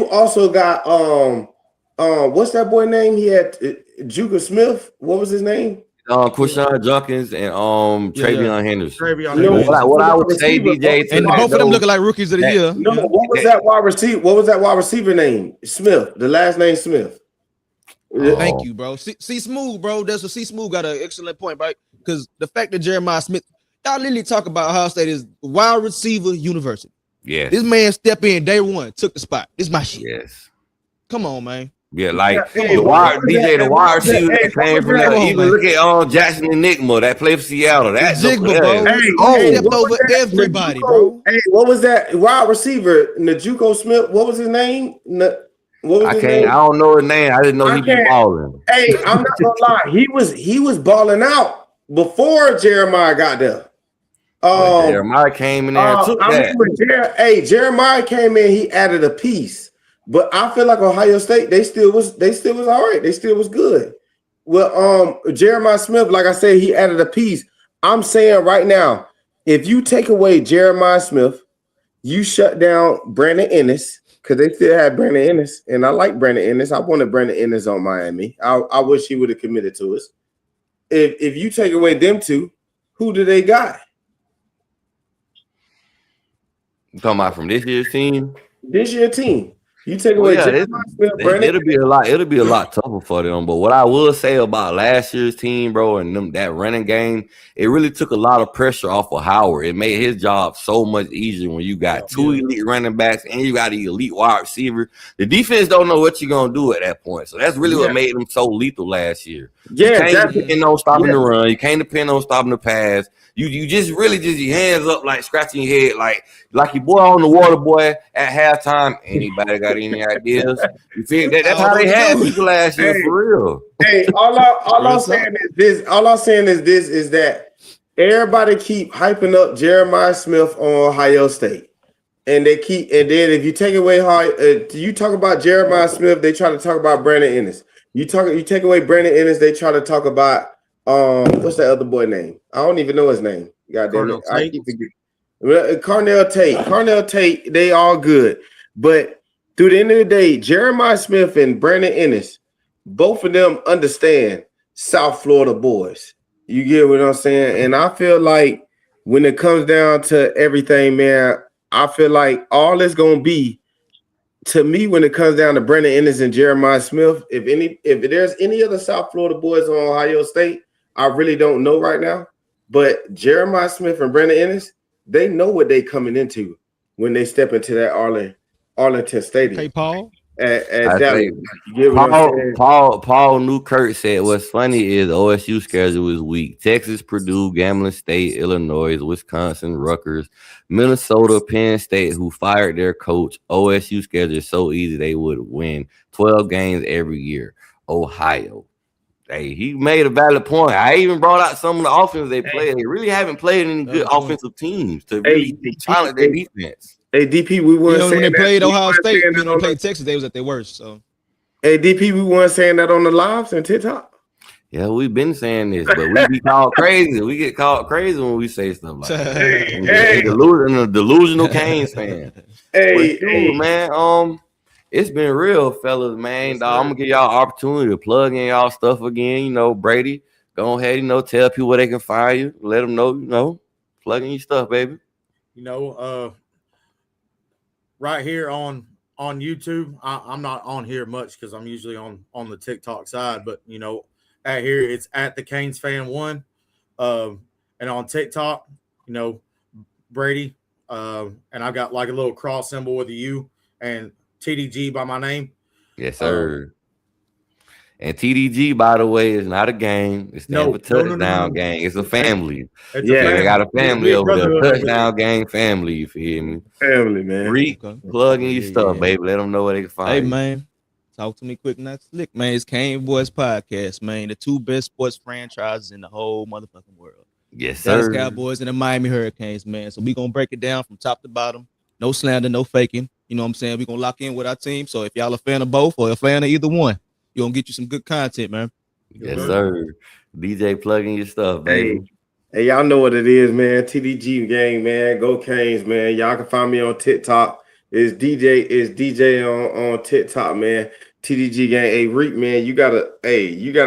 also got what's that boy name? He had Juga Smith. What was his name? Quishawn Junkins and Travion Henderson. What I would say, DJ, and both of them looking like rookies of the year. No, what was that wide receiver? What was that wide receiver name? Smith. The last name Smith. Thank you, bro. C Smooth, bro. That's what C Smooth got an excellent point, right? Because the fact that Jeremiah Smith, y'all literally talk about Ohio State is wide receiver university. Yes. This man stepped in day one, took the spot. This is my shit. Yes. Come on, man. Yeah, like the wide receiver that came from that. Even look at Jackson and Enigma that played for Seattle. That's Jigba, bro. Stepped over everybody, bro. Hey, what was that wide receiver? Najuko Smith. What was his name? I don't know his name. I didn't know he was balling. Hey, I'm not gonna lie. He was balling out before Jeremiah got there. Jeremiah came in there and took that. Jeremiah came in, he added a piece. But I feel like Ohio State, they still was all right. They still was good. Well, Jeremiah Smith, like I said, he added a piece. I'm saying right now, if you take away Jeremiah Smith, you shut down Brandon Ennis, because they still had Brandon Ennis, and I like Brandon Ennis. I wanted Brandon Ennis on Miami. I wish he would have committed to us. If you take away them two, who do they got? You talking about from this year's team? This year's team. You take away it'll be a lot tougher for them. But what I will say about last year's team, bro, and that running game, it really took a lot of pressure off of Howard. It made his job so much easier when you got two elite running backs and you got an elite wide receiver. The defense don't know what you're gonna do at that point. So that's really what made them so lethal last year. You can't depend on stopping the run. You can't depend on stopping the pass. You just really your hands up, like scratching your head, like your boy on the water boy at halftime. Anybody got got any ideas? You feel that? That's how they had people last year for real. Hey, all I'm saying is this. All I'm saying is this: is that everybody keep hyping up Jeremiah Smith on Ohio State, and then if you take away you talk about Jeremiah Smith, they try to talk about Brandon Ennis. You take away Brandon Ennis, they try to talk about what's that other boy name? I don't even know his name. Goddamn it, I keep forgetting. Carnell Tate, they all good, but through the end of the day, Jeremiah Smith and Brandon Ennis, both of them understand South Florida boys. You get what I'm saying? And I feel like when it comes down to everything, man, I feel like all it's gonna be to me when it comes down to Brandon Ennis and Jeremiah Smith. If there's any other South Florida boys on Ohio State, I really don't know right now. But Jeremiah Smith and Brandon Ennis, they know what they coming into when they step into that Arlington Stadium. Hey, Paul. Paul Newkirk said what's funny is OSU schedule is weak. Texas, Purdue, Grambling State, Illinois, Wisconsin, Rutgers, Minnesota, Penn State, who fired their coach. OSU schedule is so easy they would win 12 games every year. Ohio. Hey, he made a valid point. I even brought out some of the offense they played. They really haven't played any good offensive teams to really challenge their defense. Hey, DP, we weren't when they played Ohio State, when they played Texas, they was at their worst. So, hey, DP, we weren't saying that on the lives and TikTok. Yeah, we've been saying this, but we be called crazy. We get called crazy when we say stuff like that. Delusional Canes fan. Hey, man. It's been real, fellas, man. Dog, I'm gonna give y'all an opportunity to plug in y'all stuff again. You know, Brady, go ahead, tell people where they can find you. Let them know, plug in your stuff, baby. Right here on YouTube, I'm not on here much because I'm usually on the TikTok side, but at here it's at the Canes Fan 1, and on TikTok, Brady, and I've got like a little cross symbol with a U and TDG by my name. Yes, sir. And TDG, by the way, is not a game. It's not a touchdown gang. It's a family. They got a family over there. Touchdown gang family. You feel me? Family, man. Plug in your stuff, baby. Let them know where they can find you. Hey, man. Talk to me quick, not slick, man. It's Cane Boys Podcast, man. The two best sports franchises in the whole motherfucking world. Yes, sir. Dallas Cowboys and the Miami Hurricanes, man. So we gonna break it down from top to bottom. No slander, no faking. You know what I'm saying? We're going to lock in with our team. So if y'all a fan of both or a fan of either one, you're going to get you some good content, man. Yes, sir. DJ, plugging your stuff, baby. Hey, y'all know what it is, man. TDG gang, man. Go Canes, man. Y'all can find me on TikTok. It's DJ on TikTok, man. TDG gang. Hey, Reek, man, you gotta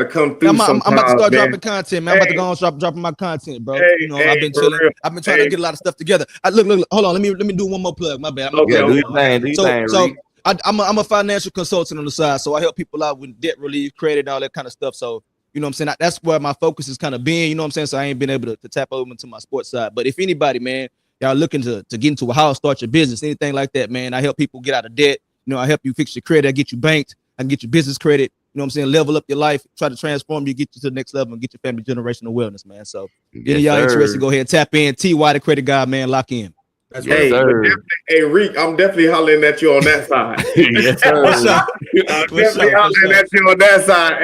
come through. I'm about to start dropping content, man. I'm about to go on dropping my content, bro. I've been chilling. I've been trying to get a lot of stuff together. Look, hold on. Let me do one more plug. My bad. Do your thing, so I'm a financial consultant on the side, so I help people out with debt relief, credit, all that kind of stuff. So you know what I'm saying? That's where my focus is kind of being. You know what I'm saying? So I ain't been able to tap over into my sports side. But if anybody, man, y'all looking to get into a house, start your business, anything like that, man, I help people get out of debt. I help you fix your credit. I get you banked. I can get your business credit, you know what I'm saying? Level up your life, try to transform you, get you to the next level, and get your family generational wellness, man. So, if y'all interested, go ahead and tap in. TY, the credit guy, man, lock in. That's hey, Reek, I'm definitely hollering at you on that side. Yes, sir. I'm definitely hollering at you on that side.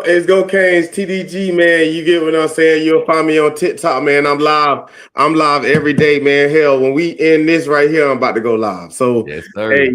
It's Go Canes, TDG, man. You get what I'm saying? You'll find me on TikTok, man. I'm live every day, man. Hell, when we end this right here, I'm about to go live. So, yes, sir.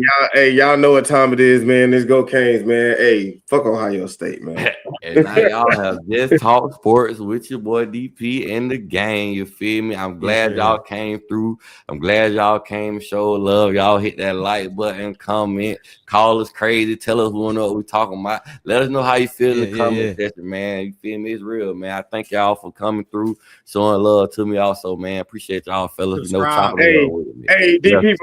Y'all know what time it is, man. It's Go Canes, man. Hey, fuck Ohio State, man. And now y'all have just talked sports with your boy DP and the gang. You feel me? I'm glad y'all came through. I'm glad y'all came and showed love. Y'all hit that like button, comment, call us crazy, tell us what we're talking about. Let us know how you feel in the comment section, man. You feel me? It's real, man. I thank y'all for coming through, showing love to me also, man. Appreciate y'all, fellas. Hey, DP,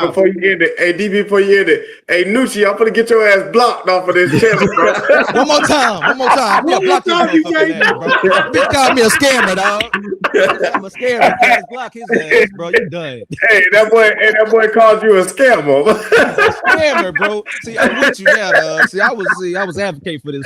before you end it. Hey, DP, before you end it. Hey, Nucci, I'm gonna get your ass blocked off of this channel, bro. One more time. Yeah, block this motherfucker, bro. Bitch called me a scammer, dog. I'm a scammer. Can't block his ass, bro. You done. Hey, that boy called you a scammer. Scammer, bro. See, I'm with you now, dog. See, I was advocating for this.